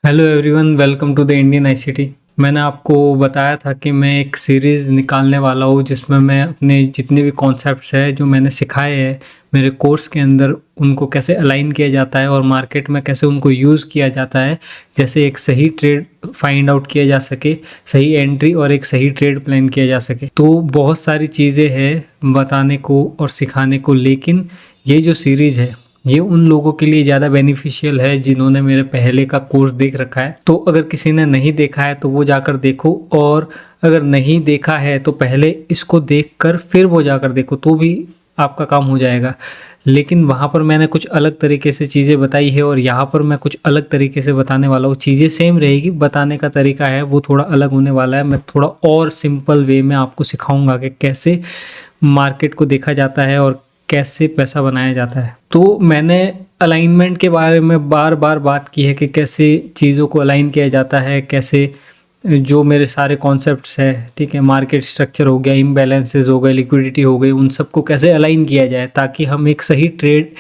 Hello everyone, welcome to the Indian ICT. मैंने आपको बताया था कि मैं एक सीरीज़ निकालने वाला हूँ जिसमें मैं अपने जितने भी कॉन्सेप्ट्स हैं जो मैंने सिखाए हैं मेरे कोर्स के अंदर, उनको कैसे अलाइन किया जाता है और मार्केट में कैसे उनको यूज़ किया जाता है, जैसे एक सही ट्रेड फाइंड आउट किया जा सके, सही एंट्री और एक सही ट्रेड प्लान किया जा सके। तो बहुत सारी चीज़ें हैं बताने को और सिखाने को, लेकिन ये जो सीरीज़ है ये उन लोगों के लिए ज़्यादा बेनिफिशियल है जिन्होंने मेरे पहले का कोर्स देख रखा है। तो अगर किसी ने नहीं देखा है तो वो जाकर देखो, और अगर नहीं देखा है तो पहले इसको देखकर फिर वो जाकर देखो, तो भी आपका काम हो जाएगा। लेकिन वहाँ पर मैंने कुछ अलग तरीके से चीज़ें बताई है और यहाँ पर मैं कुछ अलग तरीके से बताने वाला हूँ। चीज़ें सेम रहेगी, बताने का तरीका है वो थोड़ा अलग होने वाला है। मैं थोड़ा और सिंपल वे में आपको सिखाऊंगा कि कैसे मार्केट को देखा जाता है और कैसे पैसा बनाया जाता है। तो मैंने अलाइनमेंट के बारे में बार बार बात की है कि कैसे चीज़ों को अलाइन किया जाता है, कैसे जो मेरे सारे कॉन्सेप्ट्स हैं, ठीक है, मार्केट स्ट्रक्चर हो गया, इम्बैलेंसेस हो गए, लिक्विडिटी हो गई, उन सबको कैसे अलाइन किया जाए ताकि हम एक सही ट्रेड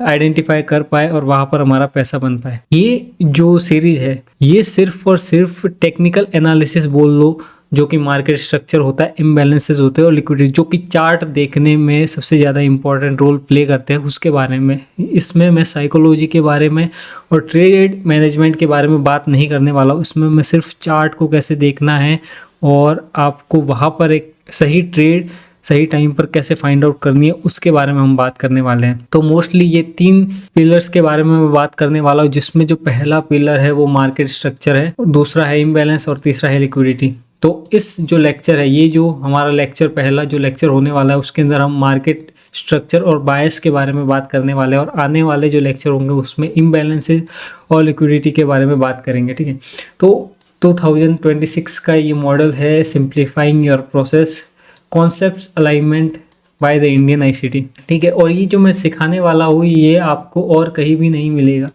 आइडेंटिफाई कर पाए और वहाँ पर हमारा पैसा बन पाए। ये जो सीरीज़ है ये सिर्फ और सिर्फ टेक्निकल एनालिसिस बोल लो, जो कि मार्केट स्ट्रक्चर होता है, इम्बैलेंसेस होते हैं और लिक्विडिटी, जो कि चार्ट देखने में सबसे ज़्यादा इंपॉर्टेंट रोल प्ले करते हैं, उसके बारे में। इसमें मैं साइकोलॉजी के बारे में और ट्रेड मैनेजमेंट के बारे में बात नहीं करने वाला हूँ। इसमें मैं सिर्फ चार्ट को कैसे देखना है और आपको वहाँ पर एक सही ट्रेड सही टाइम पर कैसे फाइंड आउट करनी है उसके बारे में हम बात करने वाले हैं। तो मोस्टली ये 3 पिलर्स के बारे में मैं बात करने वाला हूँ, जिसमें जो पहला पिलर है वो मार्केट स्ट्रक्चर है, दूसरा है इम्बैलेंस और तीसरा है लिक्विडिटी। तो इस जो लेक्चर है, ये जो हमारा लेक्चर पहला जो लेक्चर होने वाला है, उसके अंदर हम मार्केट स्ट्रक्चर और बायस के बारे में बात करने वाले हैं, और आने वाले जो लेक्चर होंगे उसमें इम्बैलेंसेस और लिक्विडिटी के बारे में बात करेंगे, ठीक है। तो 2026 का ये मॉडल है simplifying your process concepts alignment by the Indian ICT, ठीक है। और ये जो मैं सिखाने वाला हूँ ये आपको और कहीं भी नहीं मिलेगा,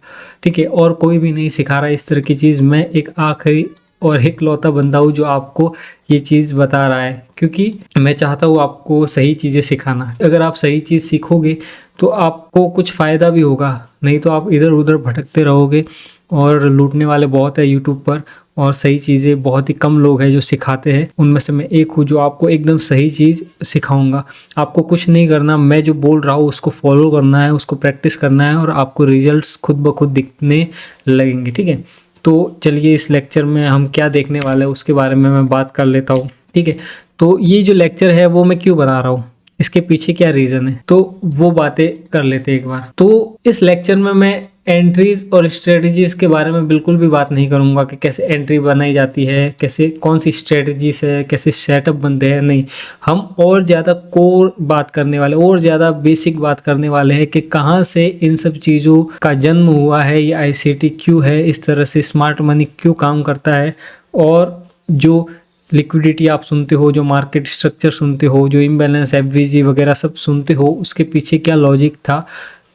ठीक है, और कोई भी नहीं सिखा रहा इस तरह की चीज़। मैं एक आखिरी और इकलौता बंदा हूँ जो आपको ये चीज़ बता रहा है, क्योंकि मैं चाहता हूँ आपको सही चीज़ें सिखाना। अगर आप सही चीज़ सीखोगे तो आपको कुछ फ़ायदा भी होगा, नहीं तो आप इधर उधर भटकते रहोगे। और लूटने वाले बहुत है यूट्यूब पर, और सही चीज़ें बहुत ही कम लोग हैं जो सिखाते हैं। उनमें से मैं एक हूँ जो आपको एकदम सही चीज़ सिखाऊंगा। आपको कुछ नहीं करना, मैं जो बोल रहा हूँ उसको फॉलो करना है, उसको प्रैक्टिस करना है, और आपको रिजल्ट्स खुद ब खुद दिखने लगेंगे, ठीक है। तो चलिए इस लेक्चर में हम क्या देखने वाले हैं उसके बारे में मैं बात कर लेता हूँ, ठीक है। तो ये जो लेक्चर है वो मैं क्यों बना रहा हूँ, इसके पीछे क्या रीज़न है, तो वो बातें कर लेते एक बार। तो इस लेक्चर में मैं एंट्रीज और स्ट्रेटजीज के बारे में बिल्कुल भी बात नहीं करूंगा कि कैसे एंट्री बनाई जाती है, कैसे कौन सी स्ट्रेटजीज है, कैसे सेटअप बनते हैं, नहीं। हम और ज़्यादा कोर बात करने वाले, और ज़्यादा बेसिक बात करने वाले हैं कि कहाँ से इन सब चीज़ों का जन्म हुआ है, ये आईसीटी क्यों है, इस तरह से स्मार्ट मनी क्यों काम करता है, और जो लिक्विडिटी आप सुनते हो, जो मार्केट स्ट्रक्चर सुनते हो, जो इम्बैलेंस एफवीजी वगैरह सब सुनते हो, उसके पीछे क्या लॉजिक था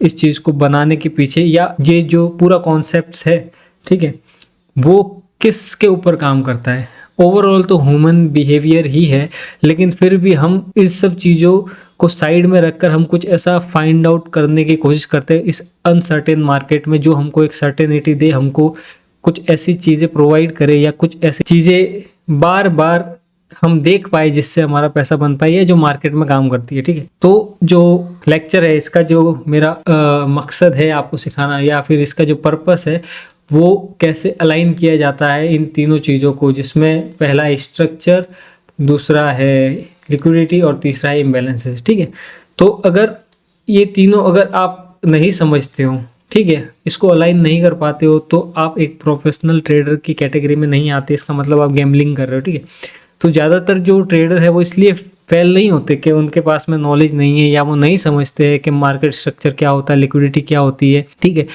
इस चीज़ को बनाने के पीछे, या ये जो पूरा कॉन्सेप्ट्स है, ठीक है, वो किसके ऊपर काम करता है। ओवरऑल तो ह्यूमन बिहेवियर ही है, लेकिन फिर भी हम इस सब चीज़ों को साइड में रखकर हम कुछ ऐसा फाइंड आउट करने की कोशिश करते हैं इस अनसर्टेन मार्केट में, जो हमको एक सर्टेनिटी दे, हमको कुछ ऐसी चीज़ें प्रोवाइड करे, या कुछ ऐसी चीज़ें बार बार हम देख पाए जिससे हमारा पैसा बन पाए, या जो मार्केट में काम करती है, ठीक है। तो जो लेक्चर है इसका जो मेरा मकसद है आपको सिखाना, या फिर इसका जो पर्पस है वो कैसे अलाइन किया जाता है इन तीनों चीज़ों को, जिसमें पहला स्ट्रक्चर, दूसरा है लिक्विडिटी और तीसरा है इम्बैलेंसेस, ठीक है। तो अगर ये तीनों अगर आप नहीं समझते हो, ठीक है, इसको अलाइन नहीं कर पाते हो, तो आप एक प्रोफेशनल ट्रेडर की कैटेगरी में नहीं आते। इसका मतलब आप गैम्बलिंग कर रहे हो, ठीक है। तो ज़्यादातर जो ट्रेडर है वो इसलिए फेल नहीं होते कि उनके पास में नॉलेज नहीं है, या वो नहीं समझते हैं कि मार्केट स्ट्रक्चर क्या होता है, लिक्विडिटी क्या होती है, ठीक है।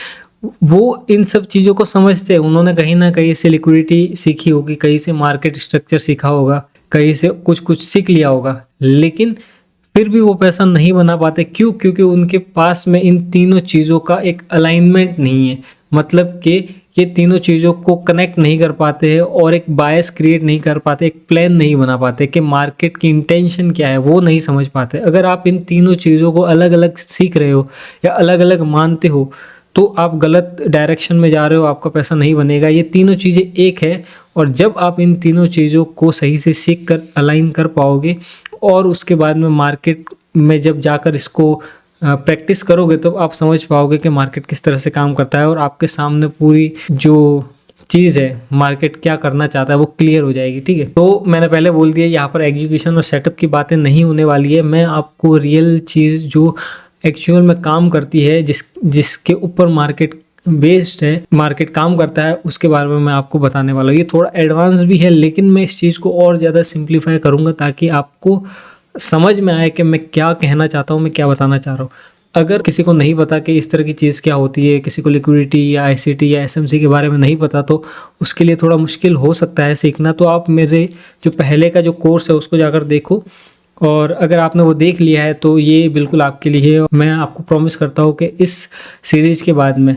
वो इन सब चीज़ों को समझते हैं, उन्होंने कहीं ना कहीं से लिक्विडिटी सीखी होगी, कहीं से मार्केट स्ट्रक्चर सीखा होगा, कहीं से कुछ कुछ सीख लिया होगा, लेकिन फिर भी वो पैसा नहीं बना पाते। क्यों? क्योंकि उनके पास में इन तीनों चीज़ों का एक अलाइनमेंट नहीं है, मतलब कि ये तीनों चीज़ों को कनेक्ट नहीं कर पाते हैं और एक बायस क्रिएट नहीं कर पाते, एक प्लान नहीं बना पाते कि मार्केट की इंटेंशन क्या है, वो नहीं समझ पाते। अगर आप इन तीनों चीज़ों को अलग अलग सीख रहे हो या अलग अलग मानते हो, तो आप गलत डायरेक्शन में जा रहे हो, आपका पैसा नहीं बनेगा। ये तीनों चीज़ें एक है, और जब आप इन तीनों चीज़ों को सही से सीख कर अलाइन कर पाओगे और उसके बाद में मार्केट में जब जाकर इसको प्रैक्टिस करोगे तो आप समझ पाओगे कि मार्केट किस तरह से काम करता है, और आपके सामने पूरी जो चीज़ है मार्केट क्या करना चाहता है वो क्लियर हो जाएगी। ठीक है, तो मैंने पहले बोल दिया यहाँ पर एग्जीक्यूशन और सेटअप की बातें नहीं होने वाली है। मैं आपको रियल चीज़ जो एक्चुअल में काम करती है, जिसके ऊपर मार्केट बेस्ड है, मार्केट काम करता है, उसके बारे में मैं आपको बताने वाला हूँ। ये थोड़ा एडवांस भी है, लेकिन मैं इस चीज़ को और ज़्यादा सिंप्लीफाई करूँगा ताकि आपको समझ में आए कि मैं क्या कहना चाहता हूँ, मैं क्या बताना चाह रहा हूँ। अगर किसी को नहीं पता कि इस तरह की चीज़ क्या होती है, किसी को लिक्विडिटी या आईसीटी या एसएमसी के बारे में नहीं पता, तो उसके लिए थोड़ा मुश्किल हो सकता है सीखना। तो आप मेरे जो पहले का जो कोर्स है उसको जाकर देखो, और अगर आपने वो देख लिया है तो ये बिल्कुल आपके लिए है। मैं आपको प्रॉमिस करता हूँ कि इस सीरीज़ के बाद में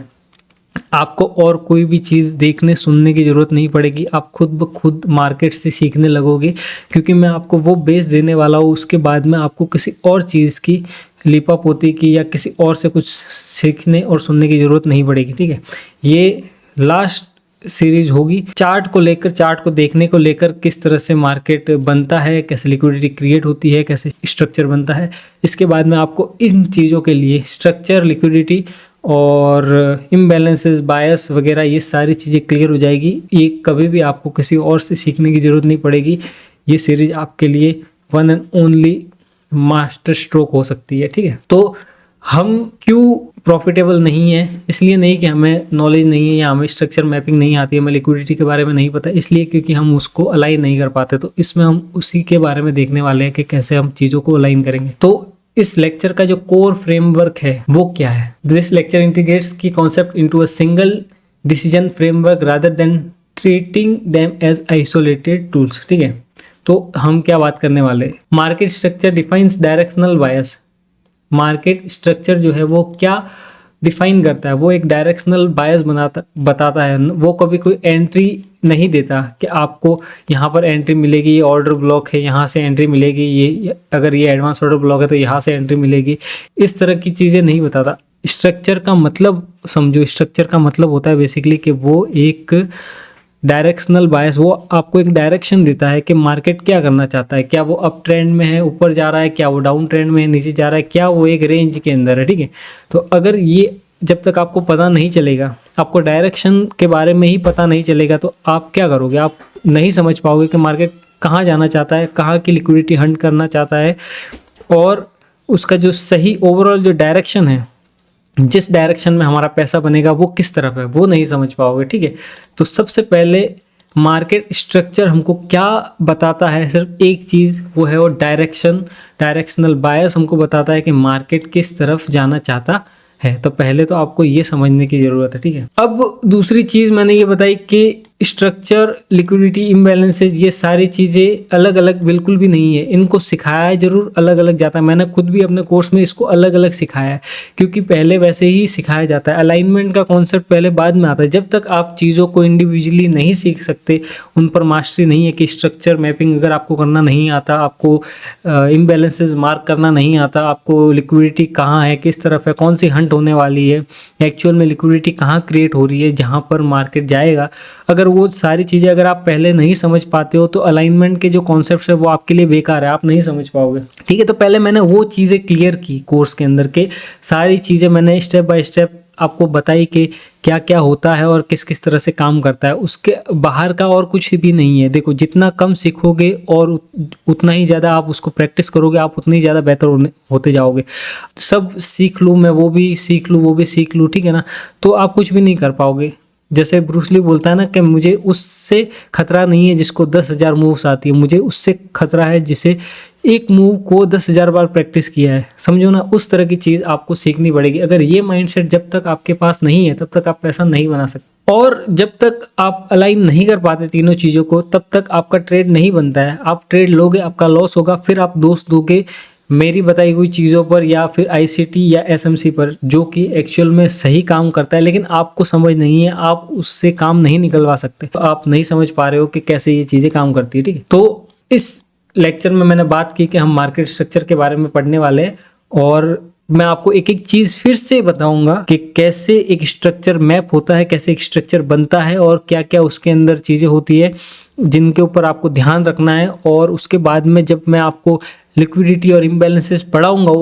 आपको और कोई भी चीज़ देखने सुनने की ज़रूरत नहीं पड़ेगी, आप खुद ब खुद मार्केट से सीखने लगोगे, क्योंकि मैं आपको वो बेस देने वाला हूँ। उसके बाद में आपको किसी और चीज़ की, लिपा पोती की या किसी और से कुछ सीखने और सुनने की ज़रूरत नहीं पड़ेगी। ठीक है, ये लास्ट सीरीज होगी चार्ट को लेकर, चार्ट को देखने को लेकर, किस तरह से मार्केट बनता है, कैसे लिक्विडिटी क्रिएट होती है, कैसे स्ट्रक्चर बनता है। इसके बाद में आपको इन चीज़ों के लिए स्ट्रक्चर, लिक्विडिटी और इम्बैलेंसेस, बायस वगैरह, ये सारी चीज़ें क्लियर हो जाएगी। ये कभी भी आपको किसी और से सीखने की ज़रूरत नहीं पड़ेगी। ये सीरीज आपके लिए one and only master stroke हो सकती है। ठीक है, तो हम क्यों प्रॉफिटेबल नहीं है? इसलिए नहीं कि हमें नॉलेज नहीं है या हमें स्ट्रक्चर मैपिंग नहीं आती है, हमें लिक्विडिटी के बारे में नहीं पता, इसलिए क्योंकि हम उसको अलाइन नहीं कर पाते। तो इसमें हम उसी के बारे में देखने वाले हैं कि कैसे हम चीज़ों को अलाइन करेंगे। तो इस लेक्चर का जो कोर फ्रेमवर्क है वो क्या है? This lecture integrates key concept into a single decision framework rather than treating them as isolated tools. ठीक है, तो हम क्या बात करने वाले हैं? Market structure defines directional bias. Market structure जो है वो क्या डिफाइन करता है? वो एक डायरेक्शनल बायस बताता है। वो कभी कोई एंट्री नहीं देता कि आपको यहाँ पर एंट्री मिलेगी, ये ऑर्डर ब्लॉक है, यहाँ से एंट्री मिलेगी, ये अगर ये एडवांस ऑर्डर ब्लॉक है तो यहाँ से एंट्री मिलेगी, इस तरह की चीज़ें नहीं बताता। स्ट्रक्चर का मतलब समझो, स्ट्रक्चर का मतलब होता है बेसिकली कि वो एक डायरेक्शनल बायस, वो आपको एक डायरेक्शन देता है कि मार्केट क्या करना चाहता है। क्या वो अप ट्रेंड में है, ऊपर जा रहा है, क्या वो डाउन ट्रेंड में है, नीचे जा रहा है, क्या वो एक रेंज के अंदर है। ठीक है, तो अगर ये जब तक आपको पता नहीं चलेगा, आपको डायरेक्शन के बारे में ही पता नहीं चलेगा, तो आप क्या करोगे? आप नहीं समझ पाओगे कि मार्केट कहाँ जाना चाहता है, कहाँ की लिक्विडिटी हंट करना चाहता है, और उसका जो सही ओवरऑल जो डायरेक्शन है, जिस डायरेक्शन में हमारा पैसा बनेगा वो किस तरफ है, वो नहीं समझ पाओगे। ठीक है, तो सबसे पहले मार्केट स्ट्रक्चर हमको क्या बताता है? सिर्फ एक चीज़, वो है वो डायरेक्शन। डायरेक्शनल बायस हमको बताता है कि मार्केट किस तरफ जाना चाहता है। तो पहले तो आपको ये समझने की ज़रूरत है। ठीक है, अब दूसरी चीज़ मैंने ये बताई कि स्ट्रक्चर, लिक्विडिटी, इम्बैलेंसेज, ये सारी चीज़ें अलग अलग बिल्कुल भी नहीं है। इनको सिखाया जरूर अलग अलग जाता है। मैंने खुद भी अपने कोर्स में इसको अलग अलग सिखाया है, क्योंकि पहले वैसे ही सिखाया जाता है। अलाइनमेंट का कॉन्सेप्ट पहले बाद में आता है। जब तक आप चीज़ों को इंडिविजुअली नहीं सीख सकते, उन पर मास्टरी नहीं है कि स्ट्रक्चर मैपिंग अगर आपको करना नहीं आता, आपको इम्बैलेंसेज मार्क करना नहीं आता, आपको लिक्विडिटी कहाँ है, किस तरफ है, कौन सी हंट होने वाली है, एक्चुअल में लिक्विडिटी कहाँ क्रिएट हो रही है जहाँ पर मार्केट जाएगा, अगर वो सारी चीज़ें अगर आप पहले नहीं समझ पाते हो तो अलाइनमेंट के जो कॉन्सेप्ट है वो आपके लिए बेकार है, आप नहीं समझ पाओगे। ठीक है, तो पहले मैंने वो चीज़ें क्लियर की कोर्स के अंदर के, सारी चीज़ें मैंने स्टेप बाय स्टेप आपको बताई कि क्या क्या होता है और किस किस तरह से काम करता है। उसके बाहर का और कुछ भी नहीं है। देखो, जितना कम सीखोगे और उतना ही ज़्यादा आप उसको प्रैक्टिस करोगे, आप उतनी ज़्यादा बेहतर होते जाओगे। सब सीख लूँ मैं, वो भी सीख लूँ, वो भी सीख लूँ, ठीक है ना, तो आप कुछ भी नहीं कर पाओगे। जैसे ब्रूस ली बोलता है ना कि मुझे उससे खतरा नहीं है जिसको 10,000 मूव्स आती है, मुझे उससे खतरा है जिसे एक मूव को 10,000 बार प्रैक्टिस किया है। समझो ना, उस तरह की चीज़ आपको सीखनी पड़ेगी। अगर ये माइंडसेट जब तक आपके पास नहीं है तब तक आप पैसा नहीं बना सकते। और जब तक आप अलाइन नहीं कर पाते तीनों चीज़ों को, तब तक आपका ट्रेड नहीं बनता है। आप ट्रेड लोगे, आपका लॉस होगा, फिर आप दोष दोगे मेरी बताई हुई चीज़ों पर या फिर आईसीटी या एसएमसी पर, जो कि एक्चुअल में सही काम करता है, लेकिन आपको समझ नहीं है, आप उससे काम नहीं निकलवा सकते। तो आप नहीं समझ पा रहे हो कि कैसे ये चीज़ें काम करती है। ठीक है, तो इस लेक्चर में मैंने बात की कि हम मार्केट स्ट्रक्चर के बारे में पढ़ने वाले हैं, और मैं आपको एक एक चीज फिर से बताऊंगा कि कैसे एक स्ट्रक्चर मैप होता है, कैसे एक स्ट्रक्चर बनता है और क्या क्या उसके अंदर चीजें होती है जिनके ऊपर आपको ध्यान रखना है। और उसके बाद में जब मैं आपको लिक्विडिटी और इम्बैलेंसेस पढ़ाऊंगा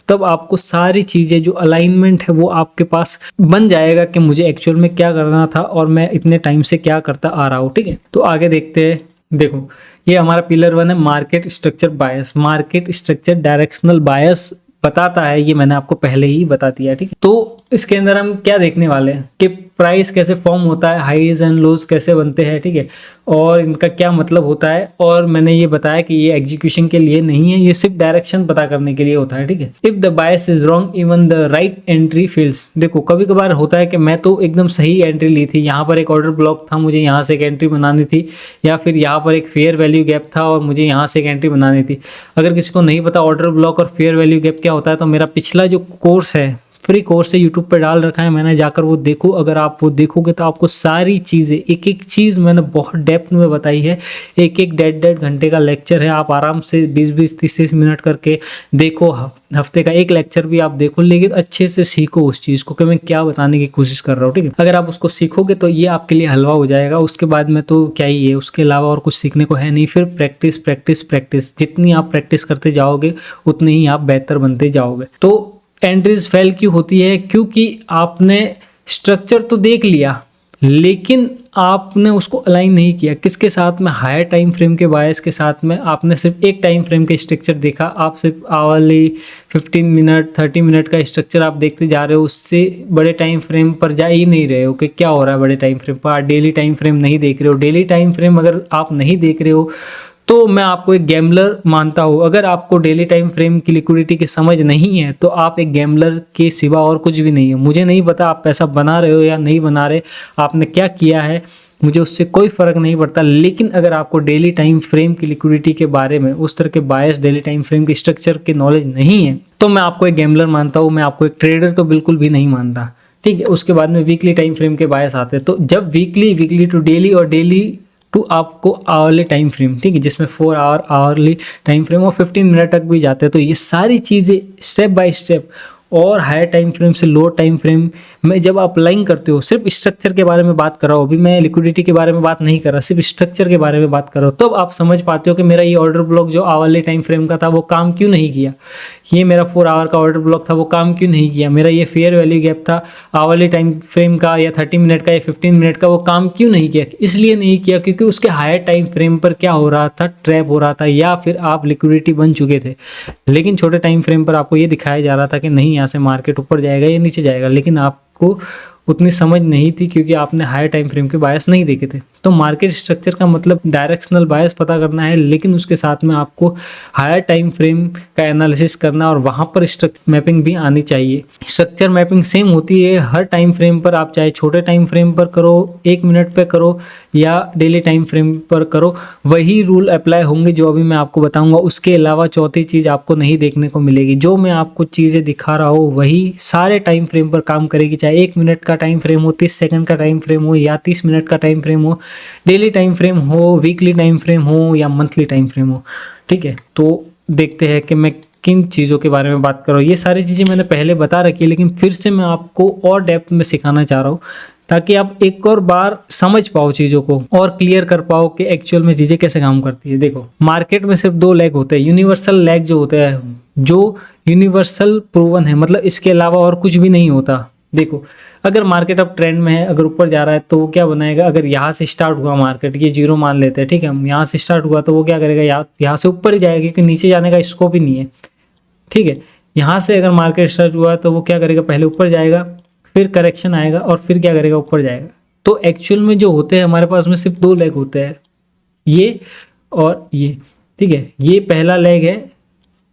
तब आपको सारी चीज़ें जो अलाइनमेंट है वो आपके पास बन जाएगा कि मुझे एक्चुअल में क्या करना था और मैं इतने टाइम से क्या करता आ रहा हूँ। ठीक है, तो आगे देखते हैं। देखो, ये हमारा पिलर 1 है, मार्केट स्ट्रक्चर बायस। मार्केट स्ट्रक्चर डायरेक्शनल बायस बताता है, ये मैंने आपको पहले ही बता दिया। ठीक है, तो इसके अंदर हम क्या देखने वाले हैं कि प्राइस कैसे फॉर्म होता है, हाईज एंड लोज कैसे बनते हैं। ठीक है, और इनका क्या मतलब होता है। और मैंने ये बताया कि ये एग्जीक्यूशन के लिए नहीं है, ये सिर्फ डायरेक्शन पता करने के लिए होता है। ठीक है, if the bias is wrong even the right entry fails. देखो, कभी कभार होता है कि मैं तो एकदम सही एंट्री ली थी, यहाँ पर एक ऑर्डर ब्लॉक था, मुझे यहाँ से एक एंट्री बनानी थी, या फिर यहाँ पर एक फेयर वैल्यू गैप था और मुझे यहाँ से एक एंट्री बनानी थी। अगर किसी को नहीं पता ऑर्डर ब्लॉक और फेयर वैल्यू गैप क्या होता है, तो मेरा पिछला जो कोर्स है, फ्री कोर्स है, यूट्यूब पे डाल रखा है मैंने, जाकर वो देखो। अगर आप वो देखोगे तो आपको सारी चीज़ें, एक एक चीज़ मैंने बहुत डेप्थ में बताई है। एक एक 1.5 घंटे का लेक्चर है, आप आराम से 20-20 30 मिनट करके देखो। हफ्ते का एक लेक्चर भी आप देखो, लेकिन अच्छे से सीखो उस चीज़ को कि मैं क्या बताने की कोशिश कर रहा हूँ। ठीक है, अगर आप उसको सीखोगे तो ये आपके लिए हलवा हो जाएगा। उसके बाद में तो क्या ही है, उसके अलावा और कुछ सीखने को है नहीं। फिर प्रैक्टिस प्रैक्टिस प्रैक्टिस, जितनी आप प्रैक्टिस करते जाओगे उतनी ही आप बेहतर बनते जाओगे। तो एंट्रीज फेल क्यों होती है? क्योंकि आपने स्ट्रक्चर तो देख लिया लेकिन आपने उसको अलाइन नहीं किया। किसके साथ में? हायर टाइम फ्रेम के बायस के साथ में। आपने सिर्फ एक टाइम फ्रेम का स्ट्रक्चर देखा, आप सिर्फ आवरली 15 मिनट 30 मिनट का स्ट्रक्चर आप देखते जा रहे हो, उससे बड़े टाइम फ्रेम पर जा ही नहीं रहे हो कि क्या हो रहा है बड़े टाइम फ्रेम पर। आप डेली टाइम फ्रेम नहीं देख रहे हो। डेली टाइम फ्रेम अगर आप नहीं देख रहे हो तो मैं आपको एक गैम्बलर मानता हूँ। अगर आपको डेली टाइम फ्रेम की लिक्विडिटी की समझ नहीं है तो आप एक गैम्बलर के सिवा और कुछ भी नहीं है। मुझे नहीं पता आप पैसा बना रहे हो या नहीं बना रहे, आपने क्या किया है, मुझे उससे कोई फ़र्क नहीं पड़ता। लेकिन अगर आपको डेली टाइम फ्रेम की लिक्विडिटी के बारे में, उस तरह के बायस डेली टाइम फ्रेम के स्ट्रक्चर की नॉलेज नहीं है, तो मैं आपको एक गैम्बलर मानता हूँ। मैं आपको एक ट्रेडर तो बिल्कुल भी नहीं मानता। ठीक है, उसके बाद में वीकली टाइम फ्रेम के बायस आते हैं। तो जब वीकली टू डेली और डेली टू आपको आवरली टाइम फ्रेम, ठीक है, जिसमें 4 आवर आवरली टाइम फ्रेम और 15 मिनट तक भी जाते हैं। तो ये सारी चीज़ें स्टेप बाय स्टेप और हायर टाइम फ्रेम से लो टाइम फ्रेम में जब आप अलाइन करते हो, सिर्फ स्ट्रक्चर के बारे में बात कर रहा हूँ, अभी मैं लिक्विडिटी के बारे में बात नहीं कर रहा, सिर्फ स्ट्रक्चर के बारे में बात कर रहा हूँ, तब आप समझ पाते हो कि मेरा ये ऑर्डर ब्लॉक जो आवरली टाइम फ्रेम का था वो काम क्यों नहीं किया। ये मेरा 4 आवर का ऑर्डर ब्लॉक था, वो काम क्यों नहीं किया। मेरा ये फेयर वैल्यू गैप था आवरली टाइम फ्रेम का, या 30 मिनट का या 15 मिनट का, वो काम क्यों नहीं किया। इसलिए नहीं किया क्योंकि उसके हायर टाइम फ्रेम पर क्या हो रहा था, ट्रैप हो रहा था, या फिर आप लिक्विडिटी बन चुके थे। लेकिन छोटे टाइम फ्रेम पर आपको ये दिखाया जा रहा था कि नहीं, यहाँ से मार्केट ऊपर जाएगा या नीचे जाएगा, लेकिन आपको उतनी समझ नहीं थी क्योंकि आपने हायर टाइम फ्रेम के बायस नहीं देखे थे। तो मार्केट स्ट्रक्चर का मतलब डायरेक्शनल बायस पता करना है, लेकिन उसके साथ में आपको हायर टाइम फ्रेम का एनालिसिस करना और वहाँ पर स्ट्रक्चर मैपिंग भी आनी चाहिए। स्ट्रक्चर मैपिंग सेम होती है हर टाइम फ्रेम पर, आप चाहे छोटे टाइम फ्रेम पर करो, 1 मिनट पे करो, या डेली टाइम फ्रेम पर करो, वही रूल अप्लाई होंगे जो अभी मैं आपको बताऊंगा। उसके अलावा चौथी चीज़ आपको नहीं देखने को मिलेगी। जो मैं आपको चीज़ें दिखा रहा हूँ वही सारे टाइम फ्रेम पर काम करेगी, चाहे 1 मिनट का टाइम फ्रेम हो, 30 सेकंड का टाइम फ्रेम हो, या 30 मिनट का टाइम फ्रेम हो, डेली टाइम फ्रेम हो, वीकली टाइम फ्रेम हो, या मंथली टाइम फ्रेम हो। ठीक है, तो देखते हैं कि मैं किन चीज़ों के बारे में बात कर रहा हूँ। ये सारी चीज़ें मैंने पहले बता रखी है, लेकिन फिर से मैं आपको और डेप्थ में सिखाना चाह रहा हूँ ताकि आप एक और बार समझ पाओ चीज़ों को और क्लियर कर पाओ कि एक्चुअल में चीज़ें कैसे काम करती है। देखो, मार्केट में सिर्फ 2 लेग होते हैं। यूनिवर्सल लेग जो होता है, जो यूनिवर्सल प्रूवन है, मतलब इसके अलावा और कुछ भी नहीं होता। देखो, अगर मार्केट अब ट्रेंड में है, अगर ऊपर जा रहा है तो वो क्या बनाएगा, अगर यहाँ से स्टार्ट हुआ मार्केट, ये 0 मान लेते हैं, ठीक है, हम यहाँ से स्टार्ट हुआ तो वो क्या करेगा, यहाँ से ऊपर ही जाएगा क्योंकि नीचे जाने का स्कोप ही नहीं है। ठीक है, यहाँ से अगर मार्केट स्टार्ट हुआ तो वो क्या करेगा, पहले ऊपर जाएगा, फिर करेक्शन आएगा और फिर क्या करेगा, ऊपर जाएगा। तो एक्चुअल में जो होते हैं हमारे पास में सिर्फ 2 लेग होते हैं, ये और ये। ठीक है, ये पहला लेग है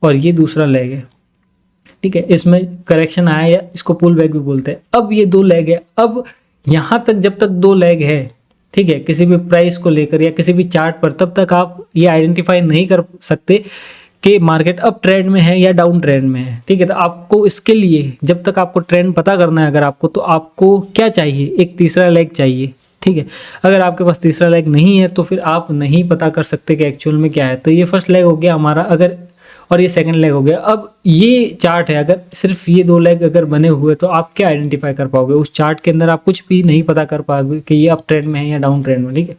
और ये दूसरा लेग है। ठीक है, इसमें करेक्शन आया या इसको पुल बैक भी बोलते हैं। अब ये 2 लेग है। अब यहाँ तक जब तक 2 लेग है, ठीक है, किसी भी प्राइस को लेकर या किसी भी चार्ट पर, तब तक आप ये आइडेंटिफाई नहीं कर सकते कि मार्केट अप ट्रेंड में है या डाउन ट्रेंड में है। ठीक है, तो आपको इसके लिए जब तक आपको ट्रेंड पता करना है अगर आपको, तो आपको क्या चाहिए, एक तीसरा लेग चाहिए। ठीक है, अगर आपके पास तीसरा लेग नहीं है तो फिर आप नहीं पता कर सकते कि एक्चुअल में क्या है। तो ये फर्स्ट लेग हो गया हमारा। अगर और ये सेकंड लेग हो गया। अब ये चार्ट है, अगर सिर्फ ये 2 लेग अगर बने हुए तो आप क्या आइडेंटिफाई कर पाओगे? उस चार्ट के अंदर आप कुछ भी नहीं पता कर पाओगे कि ये अप ट्रेंड में है या डाउन ट्रेंड में, ठीक है।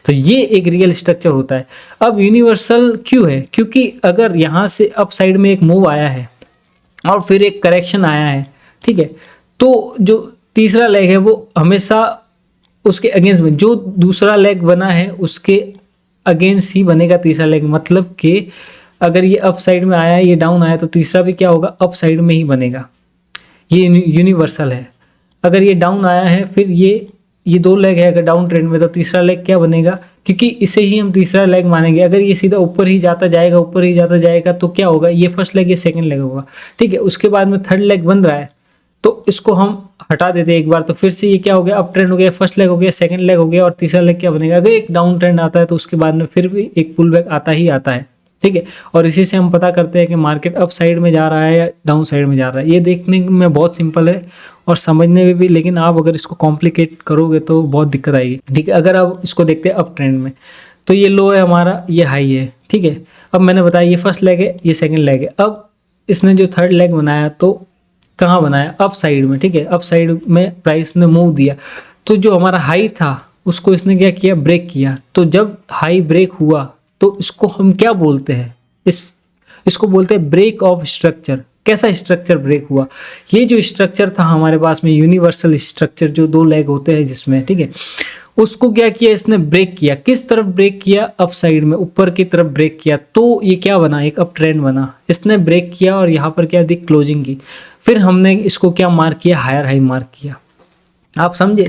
तो ये एक रियल स्ट्रक्चर होता है। अब यूनिवर्सल क्यों है? क्योंकि अगर यहाँ से अप साइड में एक मूव आया है और फिर एक करेक्शन आया है, ठीक है, तो जो तीसरा लेग है वो हमेशा उसके अगेंस्ट में, जो दूसरा लेग बना है उसके अगेंस्ट ही बनेगा तीसरा लेग। मतलब कि अगर ये अप साइड में आया है, ये डाउन आया, तो तीसरा भी क्या होगा? अप साइड में ही बनेगा। ये यूनिवर्सल है। अगर ये डाउन आया है, फिर ये 2 लेग है अगर डाउन ट्रेंड में, तो तीसरा लेग क्या बनेगा? क्योंकि इसे ही हम तीसरा लेग मानेंगे। अगर ये सीधा ऊपर ही जाता जाएगा, ऊपर ही जाता जाएगा, तो क्या होगा? ये फर्स्ट लेग, ये सेकंड लेग होगा, ठीक है। उसके बाद में थर्ड लेग बन रहा है, तो इसको हम हटा देते हैं एक बार, तो फिर से ये क्या हो गया? अप ट्रेंड हो गया, फर्स्ट लेग हो गया, सेकंड लेग हो गया, और तीसरा लेग क्या बनेगा? अगर एक डाउन ट्रेंड आता है तो उसके बाद में फिर भी एक पुल बैक आता ही आता है, ठीक है। और इसी से हम पता करते हैं कि मार्केट अप साइड में जा रहा है या डाउन साइड में जा रहा है। ये देखने में बहुत सिंपल है और समझने में भी, लेकिन आप अगर इसको कॉम्प्लिकेट करोगे तो बहुत दिक्कत आएगी, ठीक है। अगर आप इसको देखते हैं अप ट्रेंड में, तो ये लो है हमारा, ये हाई है, ठीक है। अब मैंने बताया ये फर्स्ट लेग है, ये सेकंड लेग है। अब इसने जो थर्ड लेग बनाया तो कहाँ बनाया? अप साइड में, ठीक है। अप साइड में प्राइस ने मूव दिया, तो जो हमारा हाई था उसको इसने क्या किया? ब्रेक किया। तो जब हाई ब्रेक हुआ तो इसको हम क्या बोलते हैं? इसको बोलते हैं ब्रेक ऑफ स्ट्रक्चर। कैसा स्ट्रक्चर ब्रेक हुआ? ये जो स्ट्रक्चर था हमारे पास में, यूनिवर्सल स्ट्रक्चर, जो 2 लेग होते हैं जिसमें, ठीक है, उसको क्या किया इसने? ब्रेक किया। किस तरफ ब्रेक किया? अप साइड में, ऊपर की तरफ ब्रेक किया। तो ये क्या बना? एक अप ट्रेंड बना। इसने ब्रेक किया और यहाँ पर क्या दी? क्लोजिंग की। फिर हमने इसको क्या मार्क किया? हायर हाई मार्क किया। आप समझे?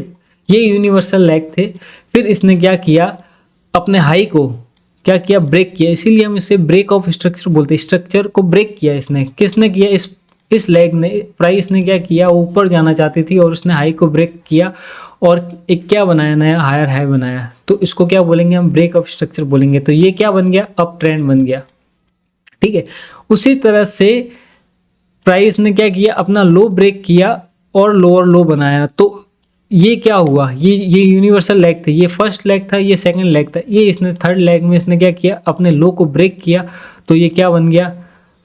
ये यूनिवर्सल लेग थे। फिर इसने क्या किया? अपने हाई को क्या किया? ब्रेक किया। इसीलिए हम इसे ब्रेक ऑफ स्ट्रक्चर बोलते हैं। स्ट्रक्चर को ब्रेक किया इसने। किसने किया? इस लेग ने, प्राइस ने क्या किया? ऊपर जाना चाहती थी और उसने हाई को ब्रेक किया और एक क्या बनाया? नया हायर हाई बनाया। तो इसको क्या बोलेंगे हम? ब्रेक ऑफ स्ट्रक्चर बोलेंगे। तो ये क्या बन गया? अप ट्रेंड बन गया, ठीक है। उसी तरह से प्राइस ने क्या किया? अपना लो ब्रेक किया और लोअर लो बनाया। तो ये क्या हुआ? ये यूनिवर्सल लेग थे। ये फर्स्ट लेग था, ये सेकंड लेग था। ये इसने थर्ड लेग में इसने क्या किया? अपने लो को ब्रेक किया। तो ये क्या बन गया?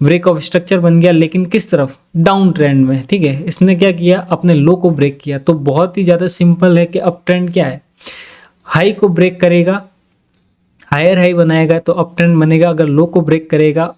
ब्रेक ऑफ स्ट्रक्चर बन गया। लेकिन किस तरफ? डाउन ट्रेंड में, ठीक है। इसने क्या किया? अपने लो को ब्रेक किया। तो बहुत ही ज़्यादा सिंपल है कि अप ट्रेंड क्या है? हाई को ब्रेक करेगा, हायर हाई बनाएगा तो अप ट्रेंड बनेगा। अगर लो को ब्रेक करेगा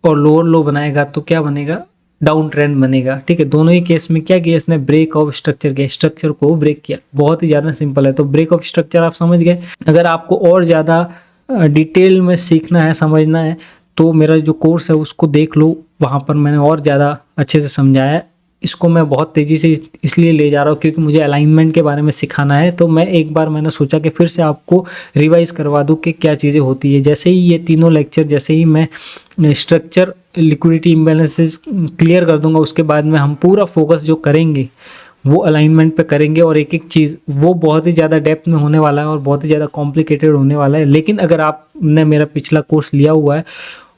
और लोअर लो बनाएगा तो क्या बनेगा? डाउन ट्रेंड बनेगा, ठीक है। दोनों ही केस में क्या किया इसने? ब्रेक ऑफ स्ट्रक्चर किया, स्ट्रक्चर को ब्रेक किया। बहुत ही ज़्यादा सिंपल है। तो ब्रेक ऑफ स्ट्रक्चर आप समझ गए। अगर आपको और ज़्यादा डिटेल में सीखना है, समझना है, तो मेरा जो कोर्स है उसको देख लो। वहाँ पर मैंने और ज़्यादा अच्छे से समझाया है। इसको मैं बहुत तेज़ी से इसलिए ले जा रहा हूँ क्योंकि मुझे अलाइनमेंट के बारे में सिखाना है। तो मैं एक बार मैंने सोचा कि फिर से आपको रिवाइज करवा दूँ कि क्या चीज़ें होती है। जैसे ही ये तीनों लेक्चर, जैसे ही मैं स्ट्रक्चर, लिक्विडिटी इम्बैलेंसेस क्लियर कर दूंगा, उसके बाद में हम पूरा फोकस जो करेंगे वो अलाइनमेंट पे करेंगे। और एक एक चीज़ वो बहुत ही ज़्यादा डेप्थ में होने वाला है और बहुत ही ज़्यादा कॉम्प्लिकेटेड होने वाला है। लेकिन अगर आपने मेरा पिछला कोर्स लिया हुआ है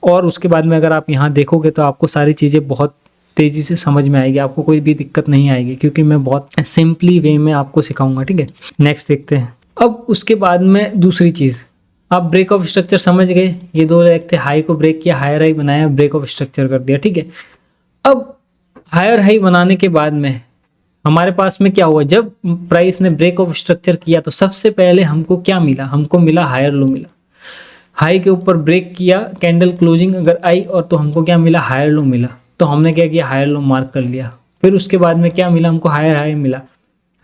और उसके बाद में अगर आप यहाँ देखोगे तो आपको सारी चीज़ें बहुत तेज़ी से समझ में आएगी। आपको कोई भी दिक्कत नहीं आएगी क्योंकि मैं बहुत सिंपली वे में आपको सिखाऊंगा, ठीक है। नेक्स्ट देखते हैं। अब उसके बाद में दूसरी चीज़, आप ब्रेक ऑफ स्ट्रक्चर समझ गए। ये 2 लेग थे, हाई को ब्रेक किया, हायर हाई बनाया, ब्रेक ऑफ स्ट्रक्चर कर दिया, ठीक है। अब हायर हाई बनाने के बाद में हमारे पास में क्या हुआ? जब प्राइस ने ब्रेक ऑफ स्ट्रक्चर किया तो सबसे पहले हमको क्या मिला? हमको मिला हायर लो मिला। हाई के ऊपर ब्रेक किया, कैंडल क्लोजिंग अगर आई और तो हमको क्या मिला? हायर लो मिला। तो हमने क्या किया? हायर लो मार्क कर लिया। फिर उसके बाद में क्या मिला? हमको हायर हाई मिला।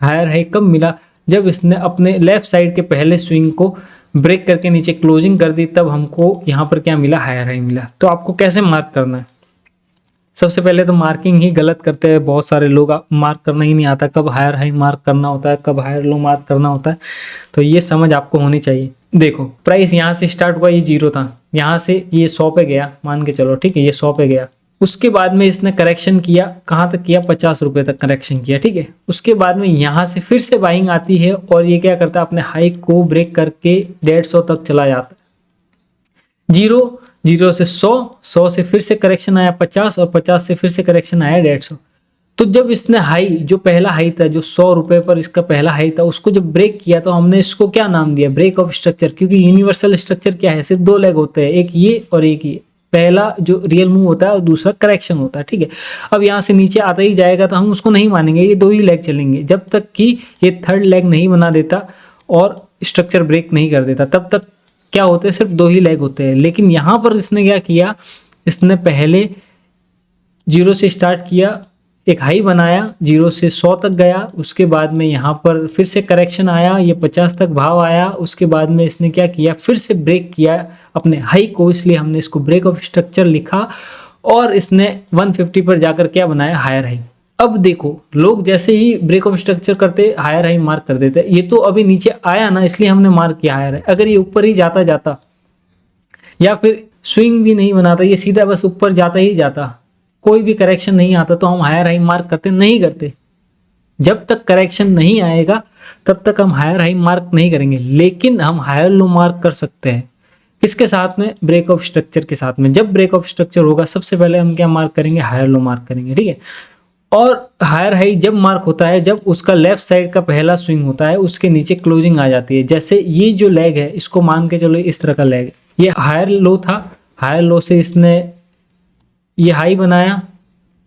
हायर हाई कब मिला? जब इसने अपने लेफ्ट साइड के पहले स्विंग को ब्रेक करके नीचे क्लोजिंग कर दी, तब हमको यहाँ पर क्या मिला? हायर हाई मिला। तो आपको कैसे मार्क करना है? सबसे पहले तो मार्किंग ही गलत करते हैं बहुत सारे लोग। मार्क करना ही नहीं आता, कब हायर हाई मार्क करना होता है, कब हायर लो मार्क करना होता है। तो ये समझ आपको होनी चाहिए। देखो प्राइस यहाँ से स्टार्ट हुआ, ये 0 था, यहाँ से ये 100 पे गया, मान के चलो, ठीक है, ये 100 पे गया। उसके बाद में इसने करेक्शन किया, कहाँ तक किया? 50 रुपये तक करेक्शन किया, ठीक है। उसके बाद में यहाँ से फिर से बाइंग आती है और ये क्या करता है? अपने हाई को ब्रेक करके 150 तक चला जाता है। 0 से 100 से फिर से करेक्शन आया 50 और 50 से फिर से करेक्शन आया 150। तो जब इसने हाई, जो पहला हाई था, जो 100 रुपये पर इसका पहला हाई था, उसको जब ब्रेक किया तो हमने इसको क्या नाम दिया? Break of structure. क्योंकि यूनिवर्सल स्ट्रक्चर क्या है? सिर्फ 2 लेग होते हैं, एक ये और एक ये। पहला जो रियल मूव होता है और दूसरा करेक्शन होता है, ठीक है। अब यहाँ से नीचे आता ही जाएगा तो हम उसको नहीं मानेंगे, ये 2 ही लेग चलेंगे जब तक कि ये थर्ड लेग नहीं बना देता और स्ट्रक्चर ब्रेक नहीं कर देता, तब तक क्या होते हैं, सिर्फ 2 ही लेग होते हैं। लेकिन यहाँ पर इसने क्या किया, इसने पहले 0 से स्टार्ट किया, एक हाई बनाया, 0 से 100 तक गया, उसके बाद में यहाँ पर फिर से करेक्शन आया, ये 50 तक भाव आया, उसके बाद में इसने क्या किया, फिर से ब्रेक किया अपने हाई को, इसलिए हमने इसको ब्रेक ऑफ स्ट्रक्चर लिखा। और इसने 150 पर जाकर क्या बनाया, हायर हाई। अब देखो, लोग जैसे ही ब्रेक ऑफ स्ट्रक्चर करते हायर हाई मार्क कर देते, ये तो अभी नीचे आया ना इसलिए हमने मार्क किया हायर हाई। अगर ये ऊपर ही जाता जाता या फिर स्विंग भी नहीं बनाता, ये सीधा बस ऊपर जाता ही जाता, कोई भी करेक्शन नहीं आता, तो हम हायर हाई मार्क करते नहीं करते। जब तक करेक्शन नहीं आएगा तब तक हम हायर हाई मार्क नहीं करेंगे। लेकिन हम हायर लो मार्क कर सकते हैं, किसके साथ में, ब्रेक ऑफ स्ट्रक्चर के साथ में। जब ब्रेक ऑफ स्ट्रक्चर होगा सबसे पहले हम क्या मार्क करेंगे, हायर लो मार्क करेंगे, ठीक है। और हायर हाई जब मार्क होता है जब उसका लेफ्ट साइड का पहला स्विंग होता है, उसके नीचे क्लोजिंग आ जाती है। जैसे ये जो लेग है इसको मान के चलो इस तरह का लेग है, ये हायर लो था, हायर लो से इसने ये हाई बनाया,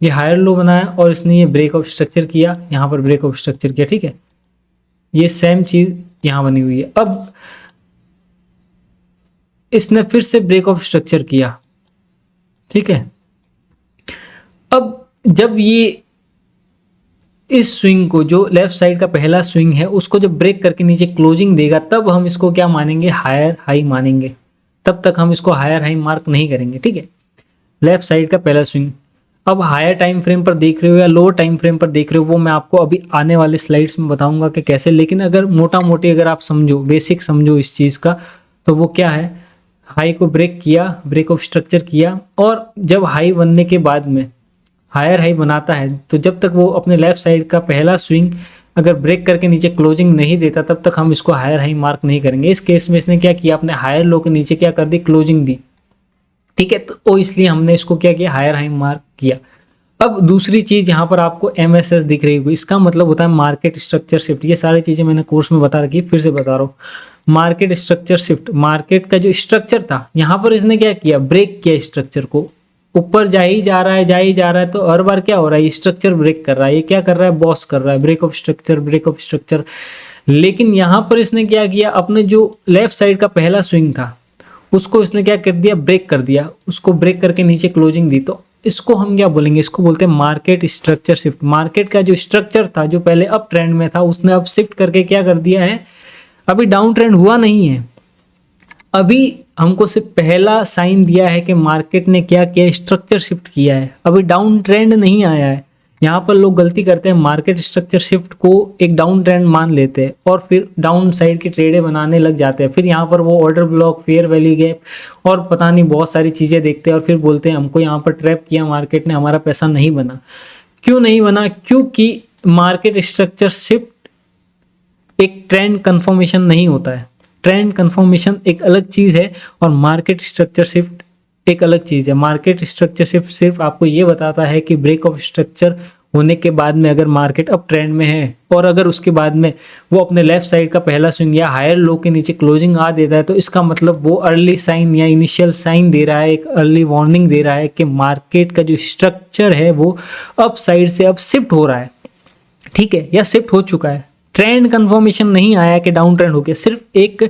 ये हायर लो बनाया और इसने ये ब्रेक ऑफ स्ट्रक्चर किया, यहाँ पर ब्रेक ऑफ स्ट्रक्चर किया, ठीक है। ये सेम चीज यहाँ बनी हुई है। अब इसने फिर से ब्रेक ऑफ स्ट्रक्चर किया, ठीक है। अब जब ये इस स्विंग को, जो लेफ्ट साइड का पहला स्विंग है, उसको जब ब्रेक करके नीचे क्लोजिंग देगा, तब हम इसको क्या मानेंगे, हायर हाई मानेंगे। तब तक हम इसको हायर हाई मार्क नहीं करेंगे, ठीक है। लेफ्ट साइड का पहला स्विंग। अब हायर टाइम फ्रेम पर देख रहे हो या लोअर टाइम फ्रेम पर देख रहे हो, वो मैं आपको अभी आने वाले स्लाइड्स में बताऊंगा कि कैसे। लेकिन अगर मोटा मोटी अगर आप समझो, बेसिक समझो इस चीज़ का, तो वो क्या है, हाई को ब्रेक किया, ब्रेक ऑफ स्ट्रक्चर किया, और जब हाई बनने के बाद में हायर हाई बनाता है, तो जब तक वो अपने लेफ्ट साइड का पहला स्विंग अगर ब्रेक करके नीचे क्लोजिंग नहीं देता, तब तक हम इसको हायर हाई मार्क नहीं करेंगे। इस केस में इसने क्या किया, अपने हायर लो के नीचे क्या कर दी, क्लोजिंग दी, ठीक है। तो इसलिए हमने इसको क्या किया, हायर हाई मार्क किया। अब दूसरी चीज यहाँ पर आपको MSS दिख रही होगी, इसका मतलब होता है मार्केट स्ट्रक्चर शिफ्ट। ये सारी चीजें मैंने कोर्स में बता रखी है, फिर से बता रहा हूँ। मार्केट स्ट्रक्चर शिफ्ट, मार्केट का जो स्ट्रक्चर था, यहाँ पर इसने क्या किया, ब्रेक किया स्ट्रक्चर को, ऊपर जा ही जा रहा है, जा ही जा रहा है, तो हर बार क्या हो रहा है, स्ट्रक्चर ब्रेक कर रहा है। ये क्या कर रहा है, बॉस कर रहा है, break of structure, break of structure. लेकिन यहाँ पर इसने क्या किया, अपने जो लेफ्ट साइड का पहला स्विंग था उसको इसने क्या कर दिया, ब्रेक कर दिया, उसको ब्रेक करके नीचे क्लोजिंग दी। तो इसको हम क्या बोलेंगे, इसको बोलते हैं मार्केट स्ट्रक्चर शिफ्ट। मार्केट का जो स्ट्रक्चर था, जो पहले अप ट्रेंड में था, उसने अब शिफ्ट करके क्या कर दिया है, अभी डाउन ट्रेंड हुआ नहीं है, अभी हमको सिर्फ पहला साइन दिया है कि मार्केट ने क्या किया, स्ट्रक्चर शिफ्ट किया है, अभी डाउन ट्रेंड नहीं आया है। यहाँ पर लोग गलती करते हैं, मार्केट स्ट्रक्चर शिफ्ट को एक डाउन ट्रेंड मान लेते हैं और फिर डाउन साइड की ट्रेडें बनाने लग जाते हैं। फिर यहाँ पर वो order block, fair value gap और पता नहीं बहुत सारी चीज़ें देखते हैं और फिर बोलते हैं हमको यहाँ पर ट्रैप किया मार्केट ने, हमारा पैसा नहीं बना। क्यों नहीं बना, क्योंकि मार्केट स्ट्रक्चर शिफ्ट एक ट्रेंड कन्फर्मेशन नहीं होता है। ट्रेंड कन्फर्मेशन एक अलग चीज़ है और मार्केट स्ट्रक्चर शिफ्ट एक अलग चीज़ है। मार्केट स्ट्रक्चर शिफ्ट सिर्फ आपको ये बताता है कि ब्रेक ऑफ स्ट्रक्चर होने के बाद में अगर मार्केट अप ट्रेंड में है और अगर उसके बाद में वो अपने लेफ्ट साइड का पहला स्विंग या हायर लो के नीचे क्लोजिंग आ देता है, तो इसका मतलब वो अर्ली साइन या इनिशियल साइन दे रहा है, एक अर्ली वार्निंग दे रहा है कि मार्केट का जो स्ट्रक्चर है वो अप साइड से अब शिफ्ट हो रहा है, ठीक है, या शिफ्ट हो चुका है। ट्रेंड कंफर्मेशन नहीं आया कि डाउन ट्रेंड हो गया, सिर्फ एक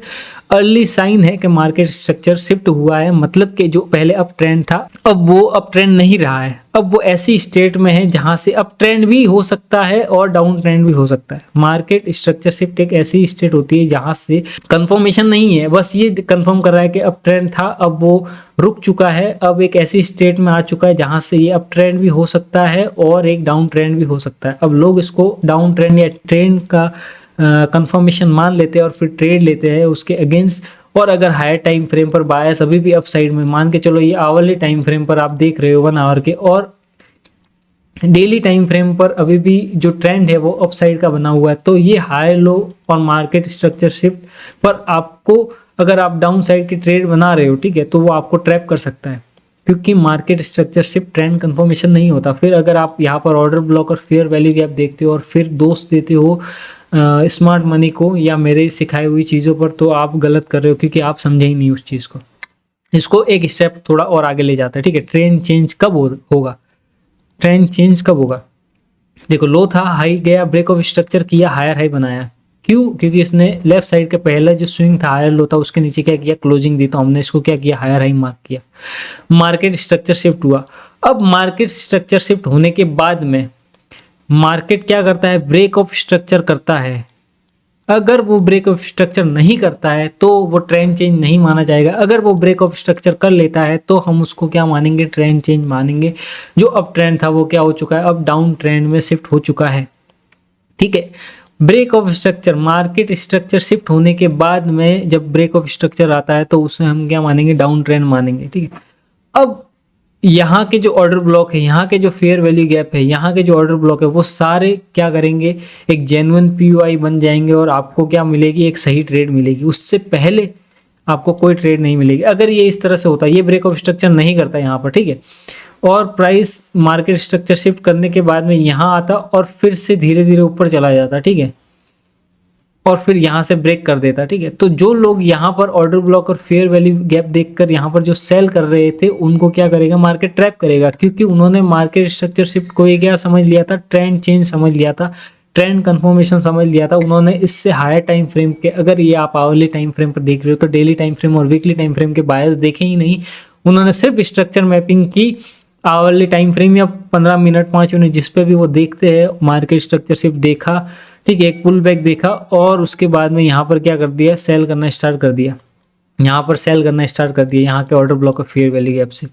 अर्ली साइन है कि मार्केट स्ट्रक्चर शिफ्ट हुआ है। मतलब कि जो पहले अप ट्रेंड था अब वो अप ट्रेंड नहीं रहा है, अब वो ऐसी स्टेट में है जहां से अप ट्रेंड भी हो सकता है और डाउन ट्रेंड भी हो सकता है। मार्केट स्ट्रक्चर शिफ्ट एक ऐसी स्टेट होती है जहां से कंफर्मेशन नहीं है, बस ये कंफर्म कर रहा है कि अप ट्रेंड था, अब वो रुक चुका है, अब एक ऐसी स्टेट में आ चुका है जहां से ये अप ट्रेंड भी हो सकता है और एक डाउन ट्रेंड भी हो सकता है। अब लोग इसको डाउन ट्रेंड या ट्रेंड का कंफर्मेशन मान लेते हैं और फिर ट्रेड लेते हैं उसके अगेंस्ट। और अगर हायर टाइम फ्रेम पर बायस अभी भी अप साइड में, मान के चलो ये आवरली टाइम फ्रेम पर आप देख रहे हो 1 आवर के, और डेली टाइम फ्रेम पर अभी भी जो ट्रेंड है वो अप साइड का बना हुआ है, तो ये हाई लो और मार्केट स्ट्रक्चर शिफ्ट पर आपको, अगर आप डाउन साइड की ट्रेड बना रहे हो, ठीक है, तो वो आपको ट्रैप कर सकता है क्योंकि market structure shift trend confirmation नहीं होता। फिर अगर आप यहाँ पर ऑर्डर ब्लॉक और फेयर वैल्यू गैप देखते हो और फिर दोस्त देते हो स्मार्ट मनी को या मेरे सिखाई हुई चीज़ों पर, तो आप गलत कर रहे हो क्योंकि आप समझे ही नहीं उस चीज़ को। इसको एक स्टेप थोड़ा और आगे ले जाता है, ठीक है। ट्रेंड चेंज कब होगा, ट्रेंड चेंज कब होगा? देखो लो था, हाई गया, ब्रेक ऑफ स्ट्रक्चर किया, हायर हाई बनाया। क्यों? क्योंकि इसने लेफ्ट साइड का पहला जो स्विंग था हायर लो था, उसके नीचे क्या किया, क्लोजिंग दी, तो हमने इसको क्या किया, हायर हाई मार्क किया। मार्केट स्ट्रक्चर शिफ्ट हुआ। अब मार्केट स्ट्रक्चर शिफ्ट होने के बाद में मार्केट क्या करता है, ब्रेक ऑफ स्ट्रक्चर करता है। अगर वो ब्रेक ऑफ स्ट्रक्चर नहीं करता है तो वो ट्रेंड चेंज नहीं माना जाएगा। अगर वो ब्रेक ऑफ स्ट्रक्चर कर लेता है तो हम उसको क्या मानेंगे, ट्रेंड चेंज मानेंगे। जो अप ट्रेंड था वो क्या हो चुका है, अब डाउन ट्रेंड में शिफ्ट हो चुका है, ठीक है। Break of structure, market structure shift होने के बाद में जब ब्रेक ऑफ स्ट्रक्चर आता है तो उसे हम क्या मानेंगे, डाउन ट्रेंड मानेंगे, ठीक है। अब यहाँ के जो ऑर्डर ब्लॉक है, यहाँ के जो फेयर वैल्यू गैप है, यहाँ के जो ऑर्डर ब्लॉक है, वो सारे क्या करेंगे, एक जेन्युइन पीओआई बन जाएंगे और आपको क्या मिलेगी, एक सही ट्रेड मिलेगी। उससे पहले आपको कोई ट्रेड नहीं मिलेगी। अगर ये इस तरह से होता है, ये ब्रेक ऑफ स्ट्रक्चर नहीं करता यहाँ पर, ठीक है, और प्राइस मार्केट स्ट्रक्चर शिफ्ट करने के बाद में यहाँ आता और फिर से धीरे धीरे ऊपर चला जाता, ठीक है, और फिर यहाँ से ब्रेक कर देता, ठीक है। तो जो लोग यहाँ पर ऑर्डर ब्लॉक और फेयर वैल्यू गैप देखकर यहाँ पर जो सेल कर रहे थे, उनको क्या करेगा, मार्केट ट्रैप करेगा, क्योंकि उन्होंने मार्केट स्ट्रक्चर शिफ्ट को ये क्या समझ लिया था, ट्रेंड चेंज समझ लिया था, ट्रेंड कंफर्मेशन समझ लिया था। उन्होंने इससे हायर टाइम फ्रेम के, अगर ये आप आवरली टाइम फ्रेम पर देख रहे हो तो डेली टाइम फ्रेम और वीकली टाइम फ्रेम के बायस देखे ही नहीं। उन्होंने सिर्फ स्ट्रक्चर मैपिंग की, आवरली टाइम फ्रेम या 15 मिनट 5 मिनट जिस पे भी वो देखते हैं, मार्केट स्ट्रक्चर शिफ्ट देखा, ठीक है, एक पुल बैक देखा और उसके बाद में यहाँ पर क्या कर दिया, सेल करना स्टार्ट कर दिया, यहाँ पर सेल करना स्टार्ट कर दिया यहाँ के ऑर्डर ब्लॉक और फेयर वैल्यू गैप से।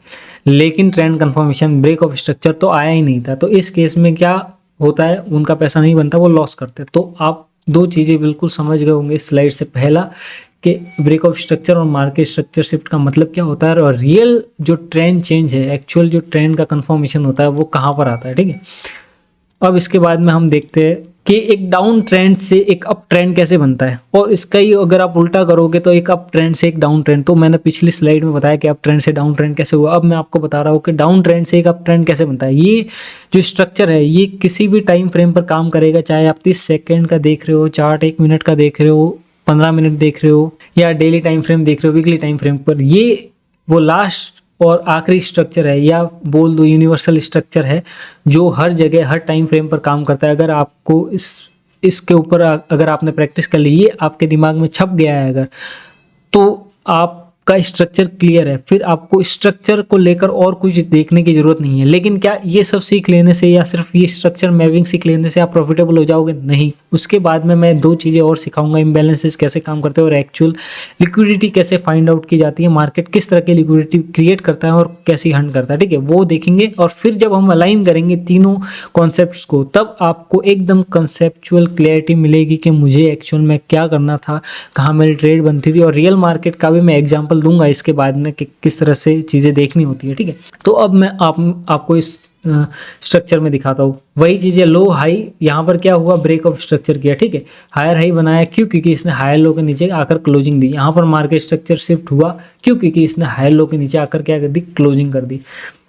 लेकिन trend confirmation, break of structure तो आया ही नहीं था। तो इस केस में क्या होता है, उनका पैसा नहीं बनता, वो लॉस करते हैं। तो आप दो चीज़ें बिल्कुल समझ गए होंगे स्लाइड से, पहला कि ब्रेक ऑफ स्ट्रक्चर और मार्केट स्ट्रक्चर शिफ्ट का मतलब क्या होता है, और रियल जो ट्रेंड चेंज है, एक्चुअल जो ट्रेंड का कंफर्मेशन होता है वो कहाँ पर आता है, ठीक है। अब इसके बाद में हम देखते हैं कि एक डाउन ट्रेंड से एक अप ट्रेंड कैसे बनता है, और इसका ही अगर आप उल्टा करोगे तो एक अप ट्रेंड से एक डाउन ट्रेंड। तो मैंने पिछली स्लाइड में बताया कि अप ट्रेंड से डाउन ट्रेंड कैसे हुआ। अब मैं आपको बता रहा हूँ कि डाउन ट्रेंड से एक अप ट्रेंड कैसे बनता है। ये जो स्ट्रक्चर है ये किसी भी टाइम फ्रेम पर काम करेगा, चाहे आप 30 सेकेंड का देख रहे हो, चार्ट 1 मिनट का देख रहे हो, 15 मिनट देख रहे हो, या डेली टाइम फ्रेम देख रहे हो, वीकली टाइम फ्रेम पर। ये वो लास्ट और आखिरी स्ट्रक्चर है, या बोल दो यूनिवर्सल स्ट्रक्चर है, जो हर जगह हर टाइम फ्रेम पर काम करता है। अगर आपको इसके ऊपर अगर आपने प्रैक्टिस कर ली, ये आपके दिमाग में छप गया है अगर, तो आपका स्ट्रक्चर क्लियर है। फिर आपको स्ट्रक्चर को लेकर और कुछ देखने की जरूरत नहीं है। लेकिन क्या ये सब सीख लेने से या सिर्फ ये स्ट्रक्चर मैपिंग सीख लेने से आप प्रॉफिटेबल हो जाओगे? नहीं। उसके बाद में मैं 2 चीज़ें और सिखाऊंगा, इम्बैलेंसेस कैसे काम करते हैं और एक्चुअल लिक्विडिटी कैसे फाइंड आउट की जाती है, मार्केट किस तरह की लिक्विडिटी क्रिएट करता है और कैसे हंट करता है, ठीक है, वो देखेंगे। और फिर जब हम अलाइन करेंगे तीनों कॉन्सेप्ट्स को, तब आपको एकदम कंसेप्चुअल क्लैरिटी मिलेगी कि मुझे एक्चुअल में क्या करना था, कहाँ मेरी ट्रेड बनती थी। और रियल मार्केट का भी मैं एग्जाम्पल दूंगा इसके बाद में कि किस तरह से चीज़ें देखनी होती है, ठीक है। तो अब मैं आपको इस स्ट्रक्चर में दिखाता हूँ वही चीज़ें। लो हाई, यहाँ पर क्या हुआ, ब्रेक ऑफ स्ट्रक्चर किया, ठीक है, हायर हाई बनाया। क्यों? क्योंकि इसने हायर लो के नीचे आकर क्लोजिंग दी। यहाँ पर मार्केट स्ट्रक्चर शिफ्ट हुआ। क्यों? क्योंकि इसने हायर लो के नीचे आकर क्या कर दी, क्लोजिंग कर दी।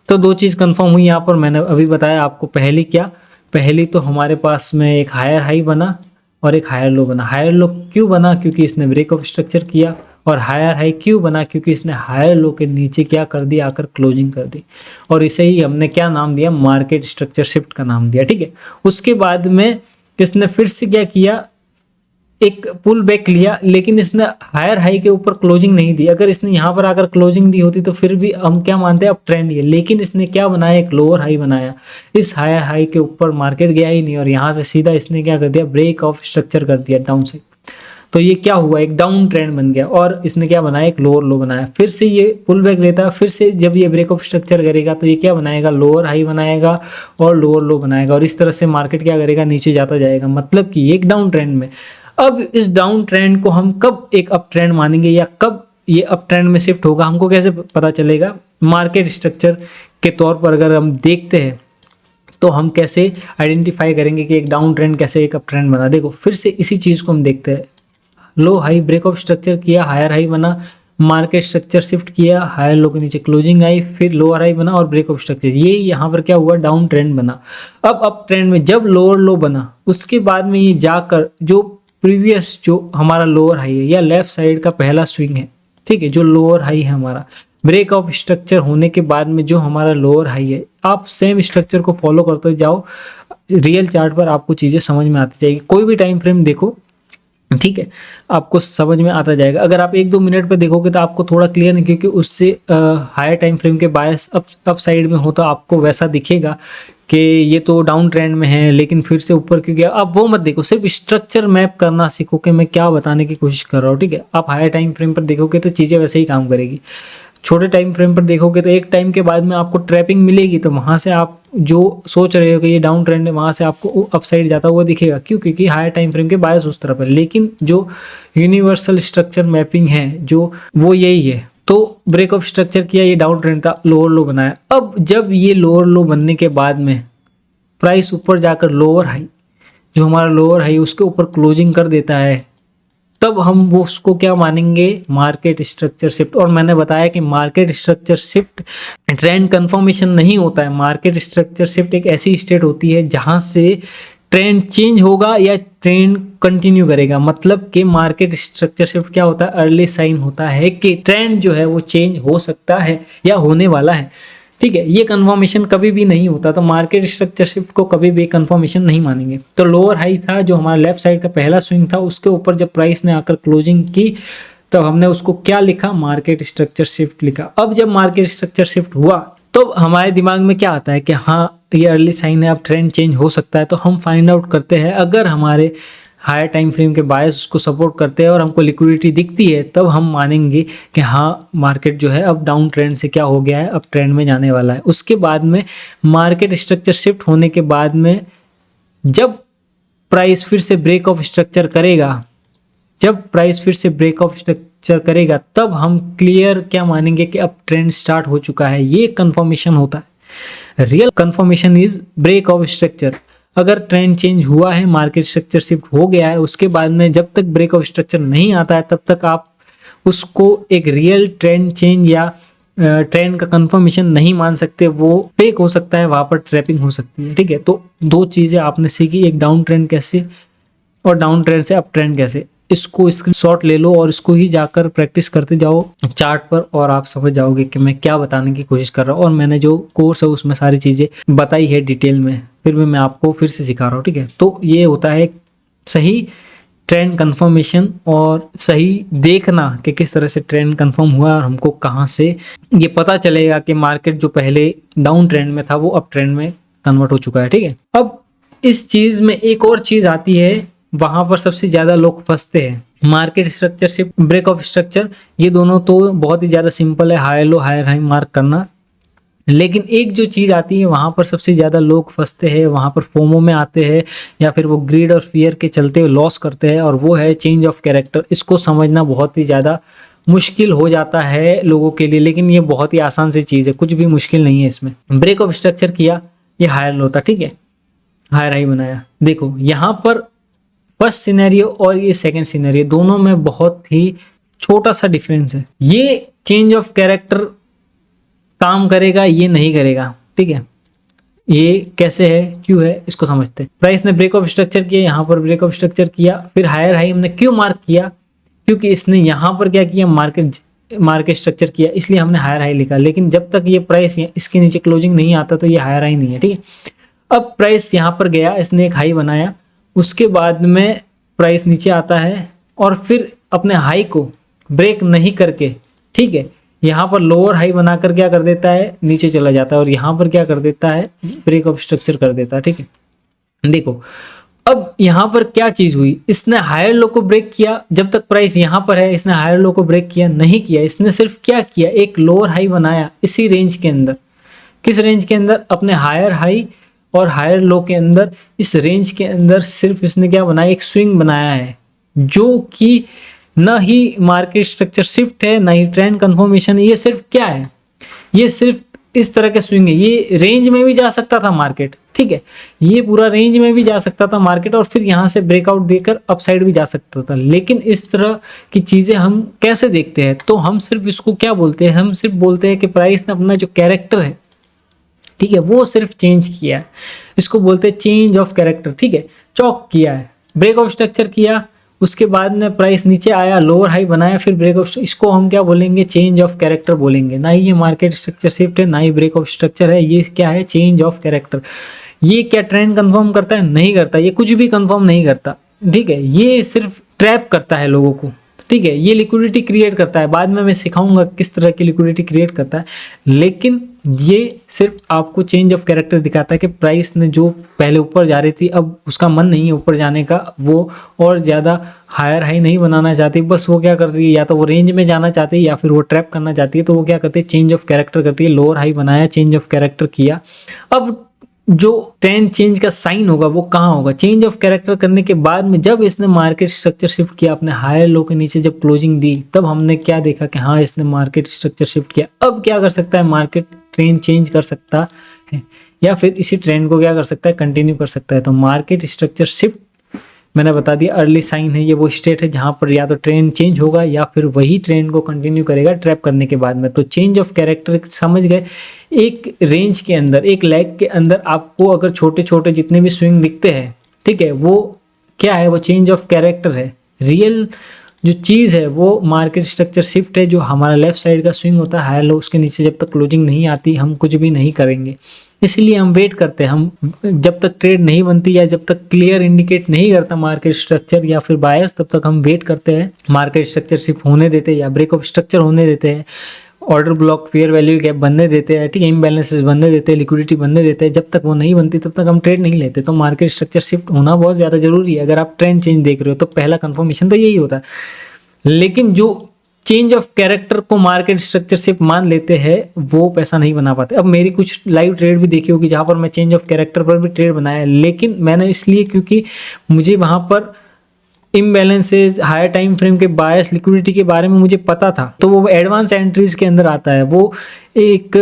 तो 2 चीज़ कंफर्म हुई यहाँ पर। मैंने अभी बताया आपको पहली क्या, पहली तो हमारे पास में एक हायर हाई बना और एक हायर लो बना। हायर लो क्यों बना? क्योंकि इसने ब्रेक ऑफ स्ट्रक्चर किया। और हायर हाई क्यों बना? क्योंकि इसने हायर लो के नीचे क्या कर दिया, आकर क्लोजिंग कर दी। और इसे ही हमने क्या नाम दिया, मार्केट स्ट्रक्चर शिफ्ट का नाम दिया, ठीक है। उसके बाद में इसने फिर से क्या किया, एक पुल बैक लिया, लेकिन इसने हायर हाई के ऊपर क्लोजिंग नहीं दी। अगर इसने यहाँ पर आकर क्लोजिंग दी होती तो फिर भी हम क्या मानते हैं, अब ट्रेंड ही है। लेकिन इसने क्या बनाया, एक लोअर हाई बनाया। इस हायर हाई के ऊपर मार्केट गया ही नहीं और यहाँ से सीधा इसने क्या कर दिया, ब्रेक ऑफ स्ट्रक्चर कर दिया डाउन से। तो ये क्या हुआ, एक डाउन ट्रेंड बन गया। और इसने क्या बनाया, एक लोअर लो बनाया। फिर से ये पुल बैक लेता है, फिर से जब ये ब्रेक ऑफ स्ट्रक्चर करेगा तो ये क्या बनाएगा, लोअर हाई बनाएगा और लोअर लो बनाएगा। और इस तरह से मार्केट क्या करेगा, नीचे जाता जाएगा। मतलब कि एक डाउन ट्रेंड में। अब इस डाउन ट्रेंड को हम कब एक अप ट्रेंड मानेंगे या कब ये अप ट्रेंड में शिफ्ट होगा, हमको कैसे पता चलेगा? मार्केट स्ट्रक्चर के तौर पर अगर हम देखते हैं तो हम कैसे आइडेंटिफाई करेंगे कि एक डाउन ट्रेंड कैसे एक अप ट्रेंड बना। देखो फिर से इसी चीज़ को हम देखते हैं। लो हाई ब्रेक ऑफ स्ट्रक्चर किया, हायर हाई बना, मार्केट स्ट्रक्चर शिफ्ट किया, हायर लो के नीचे क्लोजिंग आई, फिर लोअर हाई बना और ब्रेक ऑफ स्ट्रक्चर। ये यहाँ पर क्या हुआ, डाउन ट्रेंड बना। अब अप ट्रेंड में जब लोअर लो बना, उसके बाद में ये जाकर जो प्रीवियस जो हमारा लोअर हाई है या लेफ्ट साइड का पहला स्विंग है, ठीक है, जो लोअर हाई है हमारा, ब्रेक ऑफ स्ट्रक्चर होने के बाद में जो हमारा लोअर हाई है, आप सेम स्ट्रक्चर को फॉलो करते जाओ, रियल चार्ट पर आपको चीज़ें समझ में आती जाएगी। कोई भी टाइम फ्रेम देखो, ठीक है, आपको समझ में आता जाएगा। अगर आप 1-2 मिनट पे देखोगे तो आपको थोड़ा क्लियर नहीं, क्योंकि उससे हायर टाइम फ्रेम के बायस अप साइड में हो तो आपको वैसा दिखेगा कि ये तो डाउन ट्रेंड में है, लेकिन फिर से ऊपर क्यों गया। आप वो मत देखो, सिर्फ स्ट्रक्चर मैप करना सीखो कि मैं क्या बताने की कोशिश कर रहा हूँ, ठीक है। आप हायर टाइम फ्रेम पर देखोगे तो चीज़ें वैसे ही काम करेगी। छोटे टाइम फ्रेम पर देखोगे तो एक टाइम के बाद में आपको ट्रैपिंग मिलेगी, तो वहाँ से आप जो सोच रहे हो कि ये डाउन ट्रेंड है, वहाँ से आपको अप साइड जाता हुआ दिखेगा। क्यों? क्योंकि हायर टाइम फ्रेम के बायस उस तरफ है। लेकिन जो यूनिवर्सल स्ट्रक्चर मैपिंग है जो, वो यही है। तो ब्रेक ऑफ स्ट्रक्चर किया, ये डाउन ट्रेंड था, लोअर लो बनाया। अब जब ये लोअर लो बनने के बाद में प्राइस ऊपर जाकर लोअर हाई, जो हमारा लोअर हाई उसके ऊपर क्लोजिंग कर देता है, तब हम वो उसको क्या मानेंगे? Market structure shift. और मैंने बताया कि market structure shift trend confirmation नहीं होता है। मार्केट स्ट्रक्चर शिफ्ट एक ऐसी स्टेट होती है जहां से ट्रेंड चेंज होगा या ट्रेंड कंटिन्यू करेगा। मतलब कि मार्केट स्ट्रक्चर शिफ्ट क्या होता है? अर्ली साइन होता है कि ट्रेंड जो है वो चेंज हो सकता है या होने वाला है, ठीक है। ये कंफर्मेशन कभी भी नहीं होता, तो मार्केट स्ट्रक्चर शिफ्ट को कभी भी कंफर्मेशन नहीं मानेंगे। तो लोअर हाई था जो हमारा लेफ्ट साइड का पहला स्विंग था, उसके ऊपर जब प्राइस ने आकर क्लोजिंग की तो हमने उसको क्या लिखा? मार्केट स्ट्रक्चर शिफ्ट लिखा। अब जब मार्केट स्ट्रक्चर शिफ्ट हुआ तो हमारे दिमाग में क्या आता है कि हाँ ये अर्ली साइन है, अब ट्रेंड चेंज हो सकता है। तो हम फाइंड आउट करते हैं, अगर हमारे हायर टाइम फ्रेम के बायस उसको सपोर्ट करते हैं और हमको लिक्विडिटी दिखती है, तब हम मानेंगे कि हाँ मार्केट जो है अब डाउन ट्रेंड से क्या हो गया है, अब ट्रेंड में जाने वाला है। उसके बाद में मार्केट स्ट्रक्चर शिफ्ट होने के बाद में जब प्राइस फिर से ब्रेक ऑफ स्ट्रक्चर करेगा, तब हम क्लियर क्या मानेंगे कि अब ट्रेंड स्टार्ट हो चुका है। ये कंफर्मेशन होता है। Real confirmation is break of structure. अगर ट्रेंड चेंज हुआ है, मार्केट स्ट्रक्चर शिफ्ट हो गया है, उसके बाद में जब तक ब्रेक ऑफ स्ट्रक्चर नहीं आता है, तब तक आप उसको एक रियल ट्रेंड चेंज या ट्रेंड का कंफर्मेशन नहीं मान सकते। वो फेक हो सकता है, वहाँ पर ट्रैपिंग हो सकती है, ठीक है। तो दो चीज़ें आपने सीखी, एक डाउन ट्रेंड कैसे और डाउन ट्रेंड से अप ट्रेंड कैसे। इसको स्क्रीनशॉट ले लो और इसको ही जाकर प्रैक्टिस करते जाओ चार्ट पर, और आप समझ जाओगे कि मैं क्या बताने की कोशिश कर रहा हूँ। और मैंने जो कोर्स है उसमें सारी चीज़ें बताई है डिटेल में, फिर भी मैं आपको फिर से सिखा रहा हूँ, ठीक है। तो ये होता है सही ट्रेंड कंफर्मेशन और सही देखना कि किस तरह से ट्रेंड कंफर्म हुआ और हमको कहाँ से ये पता चलेगा कि मार्केट जो पहले डाउन ट्रेंड में था वो अप ट्रेंड में कन्वर्ट हो चुका है, ठीक है। अब इस चीज़ में एक और चीज़ आती है, वहां पर सबसे ज्यादा लोग फंसते हैं। मार्केट स्ट्रक्चर से ब्रेक ऑफ स्ट्रक्चर, ये दोनों तो बहुत ही ज्यादा सिंपल है, higher low higher high mark करना। लेकिन एक जो चीज आती है वहां पर सबसे ज्यादा लोग फंसते हैं, वहां पर फोमो में आते हैं या फिर वो ग्रीड और फियर के चलते हुए लॉस करते हैं, और वो है चेंज ऑफ कैरेक्टर। इसको समझना बहुत ही ज्यादा मुश्किल हो जाता है लोगों के लिए, लेकिन ये बहुत ही आसान सी चीज है, कुछ भी मुश्किल नहीं है इसमें। ब्रेक ऑफ स्ट्रक्चर किया, ये हायर लो था, ठीक है, हायर हाई बनाया। देखो यहाँ पर फर्स्ट सिनेरियो और ये सेकंड सिनेरियो, दोनों में बहुत ही छोटा सा डिफरेंस है। ये चेंज ऑफ कैरेक्टर काम करेगा, ये नहीं करेगा, ठीक है। ये कैसे है, क्यों है, इसको समझते हैं। प्राइस ने ब्रेक ऑफ स्ट्रक्चर किया, यहाँ पर ब्रेक ऑफ स्ट्रक्चर किया, फिर हायर हाई हमने क्यों मार्क किया? क्योंकि इसने यहाँ पर क्या किया, मार्केट स्ट्रक्चर किया, इसलिए हमने हायर हाई लिखा। लेकिन जब तक ये प्राइस इसके नीचे क्लोजिंग नहीं आता तो ये हायर हाई नहीं है, ठीक है। अब प्राइस यहाँ पर गया, इसने एक हाई बनाया, उसके बाद में प्राइस नीचे आता है और फिर अपने हाई को ब्रेक नहीं करके, ठीक है, यहाँ पर लोअर हाई बनाकर क्या कर देता है, नीचे चला जाता है, और यहाँ पर क्या कर देता है, ब्रेक ऑफ स्ट्रक्चर कर देता है, ठीक है। देखो अब यहाँ पर क्या चीज हुई, इसने हायर लो को ब्रेक किया। जब तक प्राइस यहाँ पर है इसने हायर लो को ब्रेक किया नहीं किया, इसने सिर्फ क्या किया, एक लोअर हाई बनाया इसी रेंज के अंदर। किस रेंज के अंदर? अपने हायर हाई और हायर लो के अंदर, इस रेंज के अंदर सिर्फ इसने क्या बनाया, एक स्विंग बनाया है, जो कि ना ही मार्केट स्ट्रक्चर शिफ्ट है ना ही ट्रेंड कंफर्मेशन है। ये सिर्फ क्या है, ये सिर्फ इस तरह के स्विंग है। ये रेंज में भी जा सकता था मार्केट, ठीक है, ये पूरा रेंज में भी जा सकता था मार्केट, और फिर यहाँ से ब्रेकआउट देकर अपसाइड भी जा सकता था। लेकिन इस तरह की चीजें हम कैसे देखते हैं, तो हम सिर्फ इसको क्या बोलते हैं, हम सिर्फ बोलते हैं कि प्राइस ने अपना जो कैरेक्टर है, ठीक है, वो सिर्फ चेंज किया है। इसको बोलते हैं चेंज ऑफ कैरेक्टर, ठीक है, चॉक किया है, ब्रेक ऑफ स्ट्रक्चर किया, उसके बाद में प्राइस नीचे आया, लोअर हाई बनाया, फिर ब्रेक ऑफ, इसको हम क्या बोलेंगे, चेंज ऑफ कैरेक्टर बोलेंगे। ना ही ये मार्केट स्ट्रक्चर शिफ्ट है, ना ही ब्रेक ऑफ स्ट्रक्चर है, ये क्या है, चेंज ऑफ कैरेक्टर। ये क्या ट्रेंड कंफर्म करता है? नहीं करता, ये कुछ भी कंफर्म नहीं करता, ठीक है। ये सिर्फ ट्रैप करता है लोगों को, ठीक है। ये लिक्विडिटी क्रिएट करता है, बाद में मैं सिखाऊंगा किस तरह की लिक्विडिटी क्रिएट करता है, लेकिन ये सिर्फ आपको चेंज ऑफ कैरेक्टर दिखाता है कि प्राइस ने जो पहले ऊपर जा रही थी अब उसका मन नहीं है ऊपर जाने का, वो और ज़्यादा हायर हाई नहीं बनाना चाहती, बस वो क्या करती है, या तो वो रेंज में जाना चाहती है या फिर वो ट्रैप करना चाहती है। तो वो क्या करती है, चेंज ऑफ कैरेक्टर करती है। लोअर हाई बनाया, चेंज ऑफ कैरेक्टर किया। अब जो ट्रेंड चेंज का साइन होगा वो कहाँ होगा, चेंज ऑफ कैरेक्टर करने के बाद में जब इसने मार्केट स्ट्रक्चर शिफ्ट किया, अपने हायर लो के नीचे जब क्लोजिंग दी, तब हमने क्या देखा कि हाँ इसने मार्केट स्ट्रक्चर शिफ्ट किया। अब क्या कर सकता है, मार्केट ट्रेंड चेंज कर सकता है या फिर इसी ट्रेंड को क्या कर सकता है, कंटिन्यू कर सकता है। तो मार्केट स्ट्रक्चर शिफ्ट मैंने बता दिया, अर्ली साइन है, ये वो स्टेट है जहां पर या तो ट्रेंड चेंज होगा या फिर वही ट्रेंड को कंटिन्यू करेगा ट्रैप करने के बाद में। तो चेंज ऑफ कैरेक्टर समझ गए, एक रेंज के अंदर, एक लेग के अंदर आपको अगर छोटे छोटे जितने भी स्विंग दिखते हैं, ठीक है, वो क्या है, वो चेंज ऑफ कैरेक्टर है। रियल जो चीज़ है वो मार्केट स्ट्रक्चर शिफ्ट है। जो हमारा लेफ्ट साइड का स्विंग होता है हायर लो, उसके नीचे जब तक क्लोजिंग नहीं आती हम कुछ भी नहीं करेंगे, इसलिए हम वेट करते हैं। हम जब तक ट्रेड नहीं बनती या जब तक क्लियर इंडिकेट नहीं करता मार्केट स्ट्रक्चर या फिर बायस, तब तक हम वेट करते हैं। मार्केट स्ट्रक्चर शिफ्ट होने देते हैं या ब्रेक ऑफ स्ट्रक्चर होने देते हैं, order block, fair value gap बनने देते हैं, ठीक है, इम्बैलेंसेस बनने देते हैं, लिक्विडिटी बनने देते हैं। जब तक वो नहीं बनती तब तक हम ट्रेड नहीं लेते। तो मार्केट स्ट्रक्चर शिफ्ट होना बहुत ज़्यादा जरूरी है। अगर आप ट्रेंड चेंज देख रहे हो तो पहला कंफर्मेशन तो यही होता है। लेकिन जो चेंज ऑफ कैरेक्टर को मार्केट स्ट्रक्चर शिफ्ट मान लेते हैं वो पैसा नहीं बना पाते। अब मेरी कुछ लाइव ट्रेड भी देखी होगी जहां पर मैं चेंज ऑफ कैरेक्टर पर भी ट्रेड बनाया, लेकिन मैंने इसलिए क्योंकि मुझे वहां पर इम्बैलेंसेज, हायर टाइम फ्रेम के बायस, लिक्विडिटी के बारे में मुझे पता था, तो वो एडवांस एंट्रीज के अंदर आता है। वो एक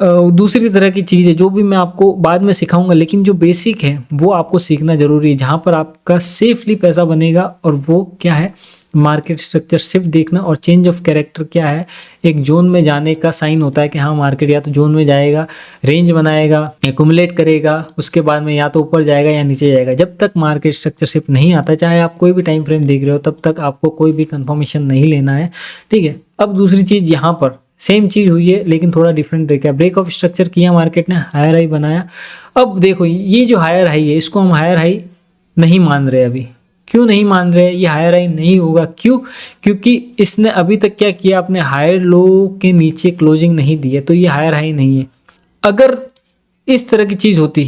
दूसरी तरह की चीज़ है जो भी मैं आपको बाद में सिखाऊंगा, लेकिन जो बेसिक है वो आपको सीखना जरूरी है, जहां पर आपका सेफली पैसा बनेगा। और वो क्या है, मार्केट स्ट्रक्चर शिफ्ट देखना। और चेंज ऑफ कैरेक्टर क्या है, एक जोन में जाने का साइन होता है कि हाँ मार्केट या तो जोन में जाएगा, रेंज बनाएगा, एक्यूमुलेट करेगा, उसके बाद में या तो ऊपर जाएगा या नीचे जाएगा। जब तक मार्केट स्ट्रक्चर शिफ्ट नहीं आता, चाहे आप कोई भी टाइम फ्रेम देख रहे हो, तब तक आपको कोई भी कंफर्मेशन नहीं लेना है, ठीक है। अब दूसरी चीज़, यहाँ पर सेम चीज़ हुई है लेकिन थोड़ा डिफरेंट देखा। ब्रेक ऑफ स्ट्रक्चर किया मार्केट ने, हायर हाई बनाया। अब देखो ये जो हायर हाई है इसको हम हायर हाई नहीं मान रहे अभी। क्यों नहीं मान रहे, ये हायर हाई नहीं होगा, क्यों? क्योंकि इसने अभी तक क्या किया, अपने हायर लो के नीचे क्लोजिंग नहीं दी है, तो ये हायर हाई नहीं है। अगर इस तरह की चीज़ होती,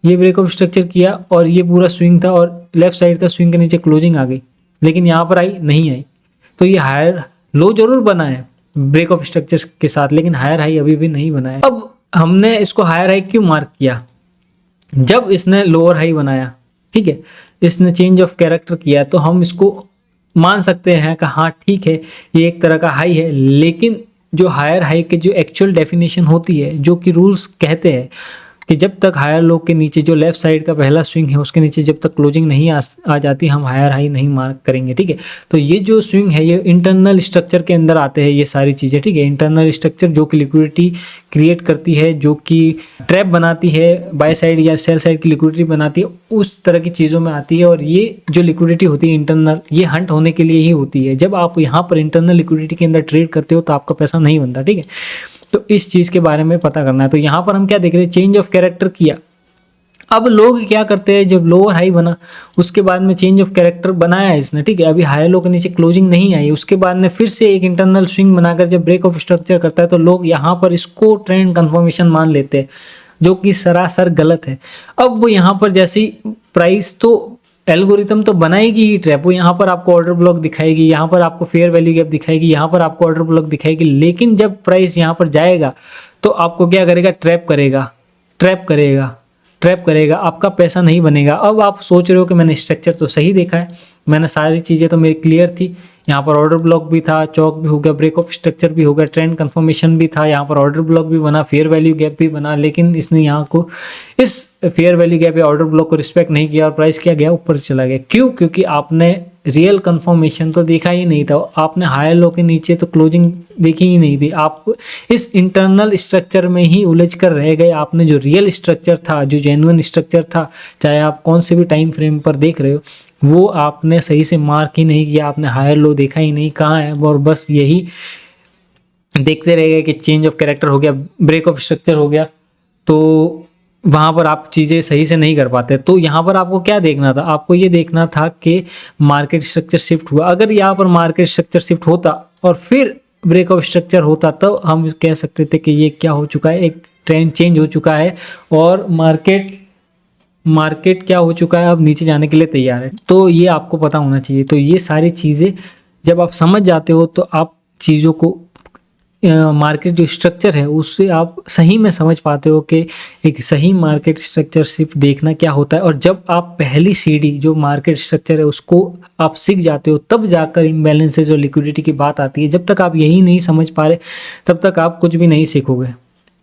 ये ब्रेक ऑफ स्ट्रक्चर किया और ये पूरा स्विंग था और लेफ्ट साइड का स्विंग के नीचे क्लोजिंग आ गई, लेकिन यहाँ पर आई नहीं आई, तो ये हायर लो जरूर बना है ब्रेक ऑफ स्ट्रक्चर के साथ, लेकिन हायर हाई अभी भी नहीं बना है। अब हमने इसको हायर हाई क्यों मार्क किया, जब इसने लोअर हाई बनाया, ठीक है, इसने चेंज ऑफ कैरेक्टर किया, तो हम इसको मान सकते हैं कि हाँ ठीक है ये एक तरह का हाई है। लेकिन जो हायर हाई के जो एक्चुअल डेफिनेशन होती है, जो कि रूल्स कहते हैं कि जब तक हायर लो के नीचे जो लेफ्ट साइड का पहला स्विंग है उसके नीचे जब तक क्लोजिंग नहीं आ जाती, हम हायर हाई नहीं मार्क करेंगे, ठीक है। तो ये जो स्विंग है ये इंटरनल स्ट्रक्चर के अंदर आते हैं ये सारी चीज़ें, ठीक है। इंटरनल स्ट्रक्चर जो कि लिक्विडिटी क्रिएट करती है, जो कि ट्रैप बनाती है, बाय साइड या सेल साइड की लिक्विडिटी बनाती है, उस तरह की चीज़ों में आती है। और ये जो लिक्विडिटी होती है इंटरनल, ये हंट होने के लिए ही होती है। जब आप यहाँ पर इंटरनल लिक्विडिटी के अंदर ट्रेड करते हो तो आपका पैसा नहीं बनता, ठीक है। तो इस चीज़ के बारे में पता करना है। तो यहाँ पर हम क्या देख रहे हैं, चेंज ऑफ कैरेक्टर किया। अब लोग क्या करते हैं, जब लोअर हाई बना उसके बाद में चेंज ऑफ कैरेक्टर बनाया इसने, ठीक है, अभी हाई लो के नीचे क्लोजिंग नहीं आई, उसके बाद में फिर से एक इंटरनल स्विंग बनाकर जब ब्रेक ऑफ स्ट्रक्चर करता है तो लोग यहाँ पर इसको ट्रेंड कंफर्मेशन मान लेते हैं, जो कि सरासर गलत है। अब वो यहाँ पर जैसी प्राइस, तो एल्गोरिथम तो बनाएगी ही ट्रैप, वो यहाँ पर आपको ऑर्डर ब्लॉक दिखाएगी, यहाँ पर आपको फेयर वैल्यू गैप दिखाएगी, यहाँ पर आपको ऑर्डर ब्लॉक दिखाएगी, लेकिन जब प्राइस यहाँ पर जाएगा तो आपको क्या करेगा, ट्रैप करेगा, ट्रैप करेगा, ट्रैप करेगा, आपका पैसा नहीं बनेगा। अब आप सोच रहे हो कि मैंने स्ट्रक्चर तो सही देखा है, मैंने सारी चीज़ें तो मेरी क्लियर थी, यहाँ पर ऑर्डर ब्लॉक भी था, चौक भी हो गया, ब्रेक ऑफ स्ट्रक्चर भी हो गया, ट्रेंड कंफर्मेशन भी था, यहाँ पर ऑर्डर ब्लॉक भी बना, फेयर वैल्यू गैप भी बना, लेकिन इसने यहाँ को इस फेयर वैल्यू गैप या ऑर्डर ब्लॉक को रिस्पेक्ट नहीं किया और प्राइस क्या गया, ऊपर चला गया। क्यों? क्योंकि आपने रियल कंफर्मेशन तो देखा ही नहीं था, आपने हायर लो के नीचे तो क्लोजिंग देखी ही नहीं थी, आप इस इंटरनल स्ट्रक्चर में ही उलझ कर रह गए। आपने जो रियल स्ट्रक्चर था, जो जेन्युइन स्ट्रक्चर था, चाहे आप कौन से भी टाइम फ्रेम पर देख रहे हो, वो आपने सही से मार्क ही नहीं किया, आपने हायर लो देखा ही नहीं कहाँ है, और बस यही देखते रह गए कि चेंज ऑफ कैरेक्टर हो गया, ब्रेक ऑफ स्ट्रक्चर हो गया, तो वहाँ पर आप चीज़ें सही से नहीं कर पाते। तो यहाँ पर आपको क्या देखना था, आपको ये देखना था कि मार्केट स्ट्रक्चर शिफ्ट हुआ। अगर यहाँ पर मार्केट स्ट्रक्चर शिफ्ट होता और फिर ब्रेक ऑफ स्ट्रक्चर होता, तो हम कह सकते थे कि ये क्या हो चुका है, एक ट्रेंड चेंज हो चुका है और मार्केट क्या हो चुका है, अब नीचे जाने के लिए तैयार है। तो ये आपको पता होना चाहिए। तो ये सारी चीज़ें जब आप समझ जाते हो तो आप चीज़ों को मार्केट जो स्ट्रक्चर है उससे आप सही में समझ पाते हो कि एक सही मार्केट स्ट्रक्चर सिर्फ देखना क्या होता है। और जब आप पहली सीढ़ी जो मार्केट स्ट्रक्चर है उसको आप सीख जाते हो, तब जाकर इम्बैलेंसेज और लिक्विडिटी की बात आती है। जब तक आप यही नहीं समझ पा रहे तब तक आप कुछ भी नहीं सीखोगे।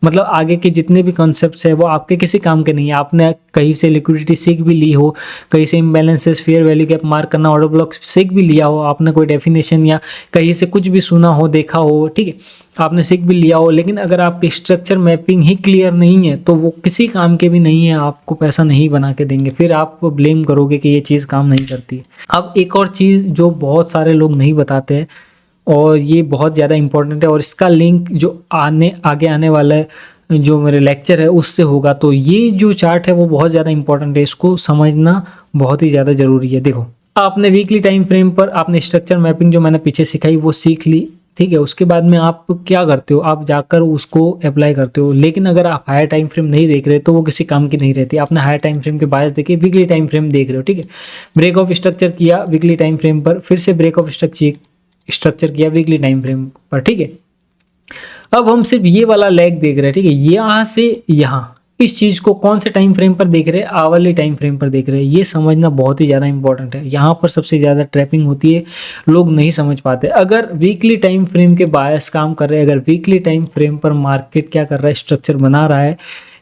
मतलब आगे के जितने भी कॉन्सेप्ट्स है वो आपके किसी काम के नहीं है। आपने कहीं से लिक्विडिटी सीख भी ली हो, कहीं से imbalances, fair value gap mark करना, ऑर्डर ब्लॉक सीख भी लिया हो, आपने कोई डेफिनेशन या कहीं से कुछ भी सुना हो, देखा हो, ठीक है, आपने सीख भी लिया हो, लेकिन अगर आपकी स्ट्रक्चर मैपिंग ही क्लियर नहीं है तो वो किसी काम के भी नहीं है, आपको पैसा नहीं बना के देंगे, फिर आप ब्लेम करोगे कि ये चीज़ काम नहीं करती। अब एक और चीज़ जो बहुत सारे लोग नहीं बताते हैं और ये बहुत ज़्यादा इंपॉर्टेंट है, और इसका लिंक जो आगे आने वाला है जो मेरे लेक्चर है उससे होगा। तो ये जो चार्ट है वो बहुत ज़्यादा इंपॉर्टेंट है, इसको समझना बहुत ही ज़्यादा ज़रूरी है। देखो, आपने वीकली टाइम फ्रेम पर आपने स्ट्रक्चर मैपिंग जो मैंने पीछे सिखाई वो सीख ली, ठीक है। उसके बाद में आप क्या करते हो, आप जाकर उसको अप्लाई करते हो। लेकिन अगर आप हायर टाइम फ्रेम नहीं देख रहे तो वो किसी काम की नहीं रहती। आपने हायर टाइम फ्रेम के बायस देखे, वीकली टाइम फ्रेम देख रहे हो, ठीक है। ब्रेक ऑफ स्ट्रक्चर किया वीकली टाइम फ्रेम पर, फिर से ब्रेक ऑफ स्ट्रक्चर किया वीकली टाइम फ्रेम पर, ठीक है। अब हम सिर्फ ये वाला लेग देख रहे हैं, ठीक है, यहाँ से यहाँ इस चीज को कौन से टाइम फ्रेम पर देख रहे हैं, आवरली टाइम फ्रेम पर देख रहे हैं। ये समझना बहुत ही ज़्यादा इंपॉर्टेंट है। यहाँ पर सबसे ज़्यादा ट्रैपिंग होती है, लोग नहीं समझ पाते। अगर वीकली टाइम फ्रेम के बायस काम कर रहे हैं, अगर वीकली टाइम फ्रेम पर मार्केट क्या कर रहा है, स्ट्रक्चर बना रहा है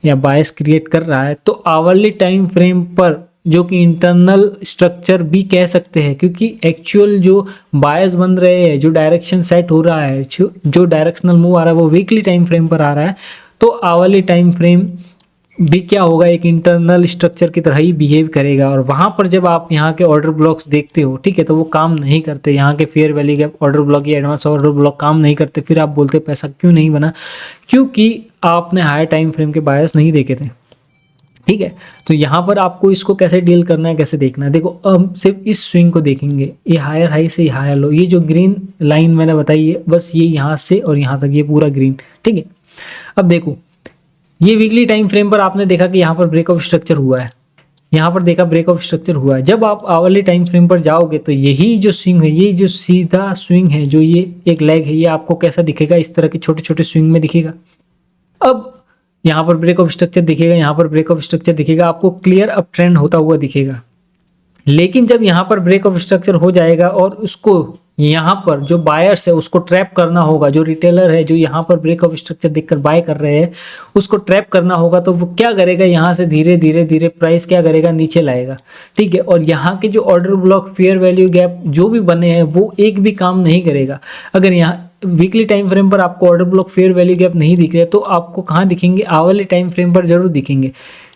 या बायस क्रिएट कर रहा है, तो आवरली टाइम फ्रेम पर जो कि इंटरनल स्ट्रक्चर भी कह सकते हैं, क्योंकि एक्चुअल जो बायस बन रहे हैं, जो डायरेक्शन सेट हो रहा है, जो डायरेक्शनल मूव आ रहा है वो वीकली टाइम फ्रेम पर आ रहा है। तो आवरली टाइम फ्रेम भी क्या होगा, एक इंटरनल स्ट्रक्चर की तरह ही बिहेव करेगा। और वहाँ पर जब आप यहाँ के ऑर्डर ब्लॉक्स देखते हो, ठीक है, तो वो काम नहीं करते। यहाँ के fair value gap order block या एडवांस ऑर्डर ब्लॉक काम नहीं करते। फिर आप बोलते पैसा क्यों नहीं बना, क्योंकि आपने हायर टाइम फ्रेम के बायस नहीं देखे थे, ठीक है। तो यहाँ पर आपको इसको कैसे डील करना है, कैसे देखना है। देखो, अब सिर्फ इस स्विंग को देखेंगे, ये हायर हाई से हायर लो, ये जो ग्रीन लाइन मैंने बताई है, बस ये यहाँ से और यहाँ तक ये पूरा ग्रीन, ठीक है। अब देखो, ये वीकली टाइम फ्रेम पर आपने देखा कि यहाँ पर ब्रेक ऑफ स्ट्रक्चर हुआ है, यहाँ पर देखा ब्रेक ऑफ स्ट्रक्चर हुआ है। जब आप आवरली टाइम फ्रेम पर जाओगे तो यही जो स्विंग है, ये जो सीधा स्विंग है, जो ये एक लेग है, ये आपको कैसा दिखेगा, इस तरह के छोटे छोटे स्विंग में दिखेगा। अब यहाँ पर ब्रेक ऑफ स्ट्रक्चर दिखेगा, यहाँ पर ब्रेक ऑफ स्ट्रक्चर दिखेगा, आपको क्लियर अप ट्रेंड होता हुआ दिखेगा। लेकिन जब यहाँ पर ब्रेक ऑफ स्ट्रक्चर हो जाएगा और उसको यहाँ पर जो बायर्स है उसको ट्रैप करना होगा, जो रिटेलर है जो यहाँ पर ब्रेक ऑफ स्ट्रक्चर देखकर बाय कर रहे हैं उसको ट्रैप करना होगा, तो वो क्या करेगा, यहाँ से धीरे धीरे धीरे प्राइस क्या करेगा, नीचे लाएगा, ठीक है। और यहाँ के जो order block, fair value gap जो भी बने हैं वो एक भी काम नहीं करेगा। अगर यहाँ वीकली टाइम फ्रेम पर आपको order block, fair value gap नहीं दिख रहे तो आपको कहाँ दिखेंगे, आवरली टाइम फ्रेम पर जरूर दिखेंगे।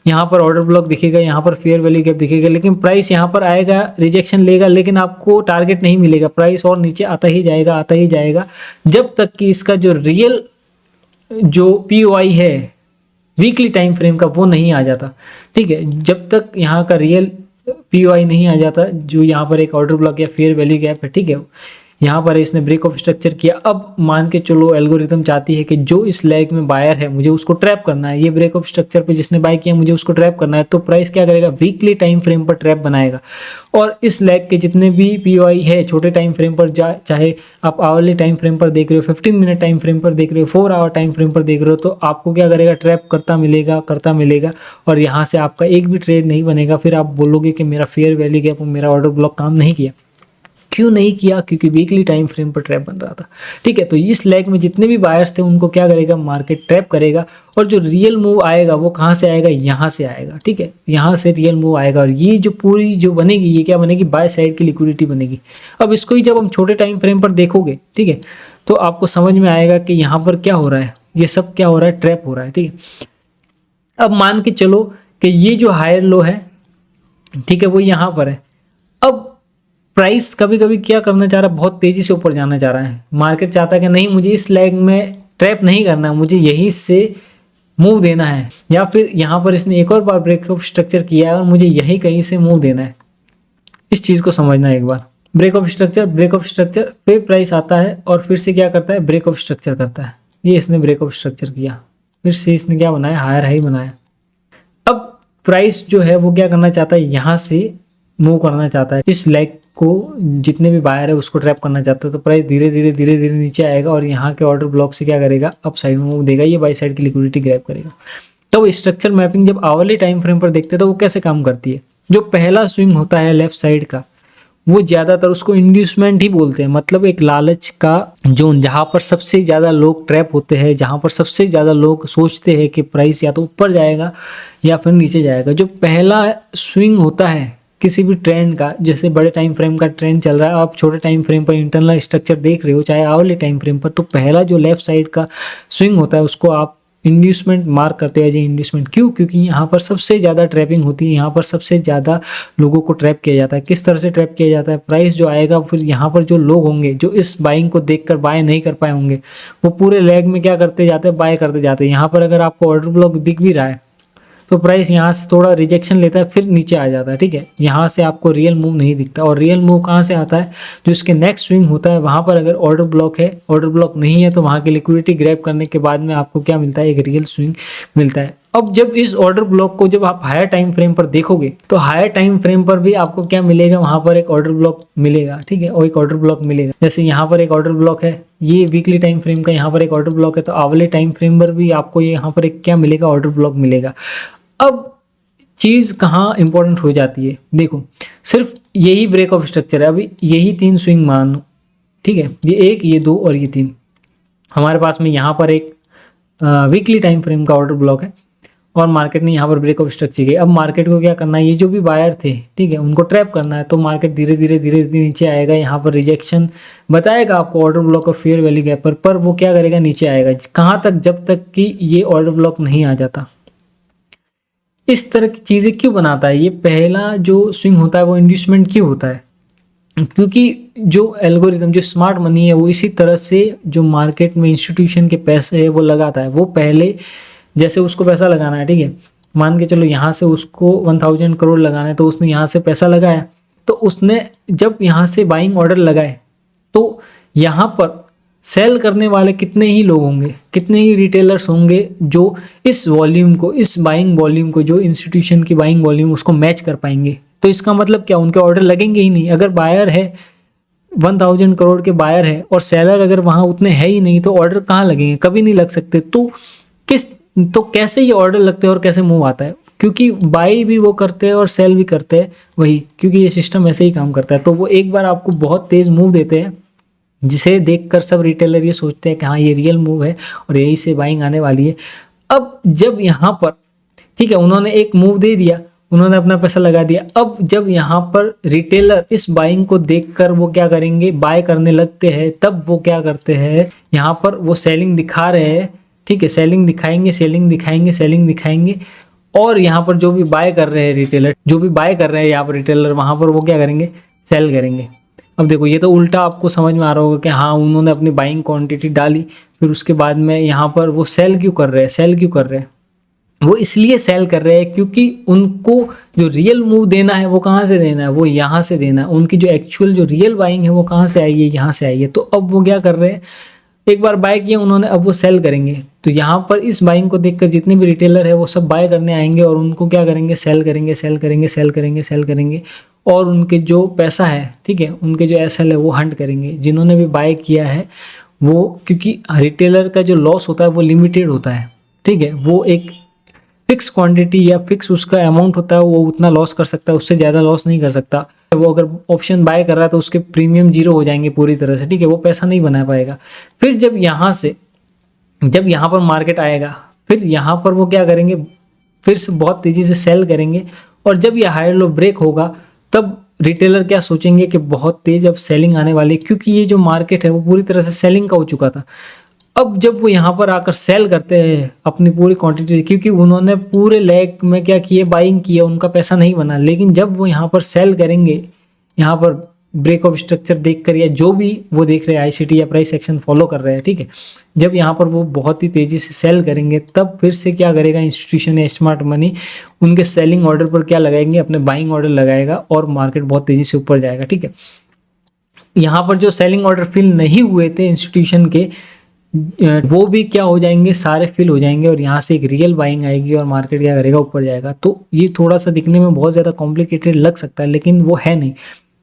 यहाँ पर ऑर्डर ब्लॉक दिखेगा, यहाँ पर फेयर वैल्यू गैप दिखेगा, लेकिन प्राइस यहाँ पर आएगा, रिजेक्शन लेगा, लेकिन आपको टारगेट नहीं मिलेगा। प्राइस और नीचे आता ही जाएगा, आता ही जाएगा, जब तक कि इसका जो रियल जो POI है वीकली टाइम फ्रेम का वो नहीं आ जाता, ठीक है। जब तक यहाँ का रियल POI नहीं आ जाता, जो यहाँ पर एक ऑर्डर ब्लॉक या फेयर वैल्यू गैप है, ठीक है, यहाँ पर इसने ब्रेक ऑफ स्ट्रक्चर किया। अब मान के चलो एल्गोरिथम चाहती है कि जो इस लेग में बायर है मुझे उसको ट्रैप करना है, ये ब्रेक ऑफ स्ट्रक्चर पे जिसने बाय किया मुझे उसको ट्रैप करना है, तो प्राइस क्या करेगा, वीकली टाइम फ्रेम पर ट्रैप बनाएगा। और इस लेग के जितने भी POI है छोटे टाइम फ्रेम पर, चाहे आप आवरली टाइम फ्रेम पर देख रहे हो, 15 मिनट टाइम फ्रेम पर देख रहे हो, 4 आवर टाइम फ्रेम पर देख रहे हो, तो आपको क्या करेगा, ट्रैप करता मिलेगा और यहाँ से आपका एक भी ट्रेड नहीं बनेगा। फिर आप बोलोगे कि मेरा फेयर वैल्यू गैप और मेरा ऑर्डर ब्लॉक काम नहीं किया, क्यों नहीं किया? क्योंकि वीकली टाइम फ्रेम पर ट्रैप बन रहा था, ठीक है। तो इस लेग में जितने भी बायर्स थे उनको क्या करेगा? मार्केट ट्रैप करेगा, और जो रियल मूव आएगा वो कहाँ से आएगा? यहाँ से आएगा, ठीक है। यहाँ से रियल मूव आएगा, और ये जो पूरी जो बनेगी, ये क्या बनेगी? बाय साइड की लिक्विडिटी बनेगी। अब इसको ही जब हम छोटे टाइम फ्रेम पर देखोगे, ठीक है, तो आपको समझ में आएगा कि यहाँ पर क्या हो रहा है, ये सब क्या हो रहा है? ट्रैप हो रहा है, ठीक है। अब मान के चलो कि ये जो हायर लो है, ठीक है, वो यहाँ पर है। अब प्राइस कभी कभी क्या करना चाह रहा है? बहुत तेजी से ऊपर जाना चाह रहा है। मार्केट चाहता है कि नहीं, मुझे इस लेग में ट्रैप नहीं करना है, मुझे यहीं से मूव देना है, या फिर यहाँ पर इसने एक और बार ब्रेक ऑफ स्ट्रक्चर किया है और मुझे यही कहीं से मूव देना है। इस चीज़ को समझना है एक बार। ब्रेक ऑफ स्ट्रक्चर, फिर प्राइस आता है और फिर से क्या करता है? ब्रेक ऑफ स्ट्रक्चर करता है। ये इसने ब्रेक ऑफ स्ट्रक्चर किया, फिर से इसने क्या बनाया? हायर हाई बनाया। अब प्राइस जो है वो क्या करना चाहता है? यहाँ से मूव करना चाहता है, इस लेग को जितने भी बायर है उसको ट्रैप करना चाहता है। तो प्राइस धीरे धीरे नीचे आएगा और यहाँ के ऑर्डर ब्लॉक से क्या करेगा? अप साइड में मूव देगा, ये बाई साइड की लिक्विडिटी ग्रैब करेगा। तो स्ट्रक्चर मैपिंग जब आवरली टाइम फ्रेम पर देखते हैं तो वो कैसे काम करती है? जो पहला स्विंग होता है लेफ्ट साइड का, वो ज़्यादातर उसको इंड्यूसमेंट ही बोलते हैं, मतलब एक लालच का जोन, जहाँ पर सबसे ज़्यादा लोग ट्रैप होते हैं, जहाँ पर सबसे ज़्यादा लोग सोचते हैं कि प्राइस या तो ऊपर जाएगा या फिर नीचे जाएगा। जो पहला स्विंग होता है किसी भी ट्रेंड का, जैसे बड़े टाइम फ्रेम का ट्रेंड चल रहा है, आप छोटे टाइम फ्रेम पर इंटरनल स्ट्रक्चर देख रहे हो, चाहे आवरली टाइम फ्रेम पर, तो पहला जो लेफ्ट साइड का स्विंग होता है उसको आप इंड्यूसमेंट मार्क करते हो एज इंड्यूसमेंट। क्यों? क्योंकि यहाँ पर सबसे ज़्यादा ट्रैपिंग होती है, यहाँ पर सबसे ज़्यादा लोगों को ट्रैप किया जाता है। किस तरह से ट्रैप किया जाता है? प्राइस जो आएगा, फिर यहाँ पर जो लोग होंगे जो इस बाइंग को देखकर बाय नहीं कर पाए होंगे, वो पूरे लेग में क्या करते जाते हैं? बाय करते जाते हैं। यहाँ पर अगर आपको ऑर्डर ब्लॉक दिख भी रहा है तो प्राइस यहाँ से थोड़ा रिजेक्शन लेता है, फिर नीचे आ जाता है, ठीक है। यहाँ से आपको रियल मूव नहीं दिखता, और रियल मूव कहाँ से आता है? जो इसके नेक्स्ट स्विंग होता है वहाँ पर अगर ऑर्डर ब्लॉक है, ऑर्डर ब्लॉक नहीं है, तो वहाँ की लिक्विडिटी ग्रैब करने के बाद में आपको क्या मिलता है? एक रियल स्विंग मिलता है। अब जब इस ऑर्डर ब्लॉक को जब आप हायर टाइम फ्रेम पर देखोगे तो हायर टाइम फ्रेम पर भी आपको क्या मिलेगा? वहाँ पर एक ऑर्डर ब्लॉक मिलेगा, ठीक है, और एक ऑर्डर ब्लॉक मिलेगा। जैसे यहाँ पर एक ऑर्डर ब्लॉक है, ये वीकली टाइम फ्रेम का यहाँ पर एक ऑर्डर ब्लॉक है, तो आवरली टाइम फ्रेम पर भी आपको ये यहाँ पर एक क्या मिलेगा? ऑर्डर ब्लॉक मिलेगा। अब चीज़ कहाँ इंपॉर्टेंट हो जाती है? देखो, सिर्फ यही ब्रेक ऑफ स्ट्रक्चर है, अभी यही 3 स्विंग मान लो, ठीक है, ये 1, ये 2 और ये 3। हमारे पास में यहाँ पर एक वीकली टाइम फ्रेम का ऑर्डर ब्लॉक है और मार्केट ने यहाँ पर ब्रेक ऑफ स्ट्रक्चर किया। अब मार्केट को क्या करना है? ये जो भी बायर थे, ठीक है, उनको ट्रैप करना है। तो मार्केट धीरे धीरे नीचे आएगा, यहाँ पर रिजेक्शन बताएगा आपको order block of fair value gap पर वो क्या करेगा? नीचे आएगा। कहाँ तक? जब तक कि ये ऑर्डर ब्लॉक नहीं आ जाता। इस तरह की चीज़ें क्यों बनाता है? ये पहला जो स्विंग होता है वो इंड्यूसमेंट क्यों होता है? क्योंकि जो एल्गोरिथम, जो स्मार्ट मनी है, वो इसी तरह से जो मार्केट में इंस्टीट्यूशन के पैसे है वो लगाता है। वो पहले जैसे उसको पैसा लगाना है, ठीक है, मान के चलो यहाँ से उसको 1000 करोड़ लगाना है, तो उसने यहाँ से पैसा लगाया, तो उसने जब यहाँ से बाइंग ऑर्डर लगाए तो यहाँ पर सेल करने वाले कितने ही लोग होंगे, कितने ही रिटेलर्स होंगे जो इस वॉल्यूम को, इस बाइंग वॉल्यूम को, जो इंस्टीट्यूशन की बाइंग वॉल्यूम उसको मैच कर पाएंगे। तो इसका मतलब क्या? उनके ऑर्डर लगेंगे ही नहीं। अगर बायर है 1000 करोड़ के बायर है और सेलर अगर वहाँ उतने है ही नहीं, तो ऑर्डर कहाँ लगेंगे? कभी नहीं लग सकते। तो कैसे ये ऑर्डर लगते हैं और कैसे मूव आता है? क्योंकि बाई भी वो करते हैं और सेल भी करते हैं वही, क्योंकि ये सिस्टम ऐसे ही काम करता है। तो वो एक बार आपको बहुत तेज मूव देते हैं, जिसे देखकर सब रिटेलर ये सोचते हैं कि हाँ ये रियल मूव है और यही से बाइंग आने वाली है। अब जब यहाँ पर, ठीक है, उन्होंने एक मूव दे दिया, उन्होंने अपना पैसा लगा दिया। अब जब यहाँ पर रिटेलर इस बाइंग को देखकर वो क्या करेंगे? बाय करने लगते हैं। तब वो क्या करते हैं? यहाँ पर वो सेलिंग दिखा रहे हैं, ठीक है, सेलिंग दिखाएंगे, सेलिंग दिखाएंगे, सेलिंग दिखाएंगे, और यहाँ पर जो भी बाय कर रहे हैं रिटेलर, जो भी बाय कर रहे हैं यहाँ पर रिटेलर, वहाँ पर वो क्या करेंगे? सेल करेंगे। अब देखो, ये तो उल्टा आपको समझ में आ रहा होगा कि हाँ उन्होंने अपनी बाइंग क्वांटिटी डाली, फिर उसके बाद में यहाँ पर वो सेल क्यों कर रहे हैं? सेल क्यों कर रहे हैं? वो इसलिए सेल कर रहे हैं क्योंकि उनको जो रियल मूव देना है वो कहाँ से देना है? वो यहाँ से देना है। उनकी जो एक्चुअल जो रियल बाइंग है वो कहाँ से आई है? यहाँ से आई है। तो अब वो क्या कर रहे हैं? एक बार बाय किया उन्होंने, अब वो सेल करेंगे। तो यहाँ पर इस बाइंग को देखकर जितने भी रिटेलर है वो सब बाय करने आएंगे और उनको क्या करेंगे? सेल करेंगे, सेल करेंगे, सेल करेंगे, सेल करेंगे, और उनके जो पैसा है, ठीक है, उनके जो एसएल है वो हंट करेंगे। जिन्होंने भी बाय किया है वो, क्योंकि रिटेलर का जो लॉस होता है वो लिमिटेड होता है, ठीक है, वो एक फिक्स क्वांटिटी या फिक्स उसका अमाउंट होता है, वो उतना लॉस कर सकता है, उससे ज़्यादा लॉस नहीं कर सकता। वो अगर ऑप्शन बाय कर रहा है तो उसके प्रीमियम जीरो हो जाएंगे पूरी तरह से, ठीक है, वो पैसा नहीं बना पाएगा। फिर जब यहाँ पर मार्केट आएगा, फिर यहाँ पर वो क्या करेंगे, फिर से बहुत तेजी से सेल करेंगे, और जब ये हायर लो ब्रेक होगा तब रिटेलर क्या सोचेंगे कि बहुत तेज अब सेलिंग आने वाली है, क्योंकि ये जो मार्केट है वो पूरी तरह से सेलिंग का हो चुका था। अब जब वो यहाँ पर आकर सेल करते हैं अपनी पूरी क्वांटिटी, क्योंकि उन्होंने पूरे लैग में क्या किए, बाइंग किया, उनका पैसा नहीं बना, लेकिन जब वो यहाँ पर सेल करेंगे, यहाँ पर ब्रेक ऑफ स्ट्रक्चर देखकर, या जो भी वो देख रहे हैं आईसीटी या प्राइस एक्शन फॉलो कर रहे हैं, ठीक है, जब यहाँ पर वो बहुत ही तेजी से सेल करेंगे तब फिर से क्या करेगा इंस्टीट्यूशन या स्मार्ट मनी उनके सेलिंग ऑर्डर पर क्या लगाएंगे, अपने बाइंग ऑर्डर लगाएगा और मार्केट बहुत तेजी से ऊपर जाएगा, ठीक है। यहाँ पर जो सेलिंग ऑर्डर फिल नहीं हुए थे इंस्टीट्यूशन के, वो भी क्या हो जाएंगे, सारे फिल हो जाएंगे, और यहाँ से एक रियल बाइंग आएगी और मार्केट क्या करेगा, ऊपर जाएगा। तो ये थोड़ा सा दिखने में बहुत ज़्यादा कॉम्प्लिकेटेड लग सकता है, लेकिन वो है नहीं।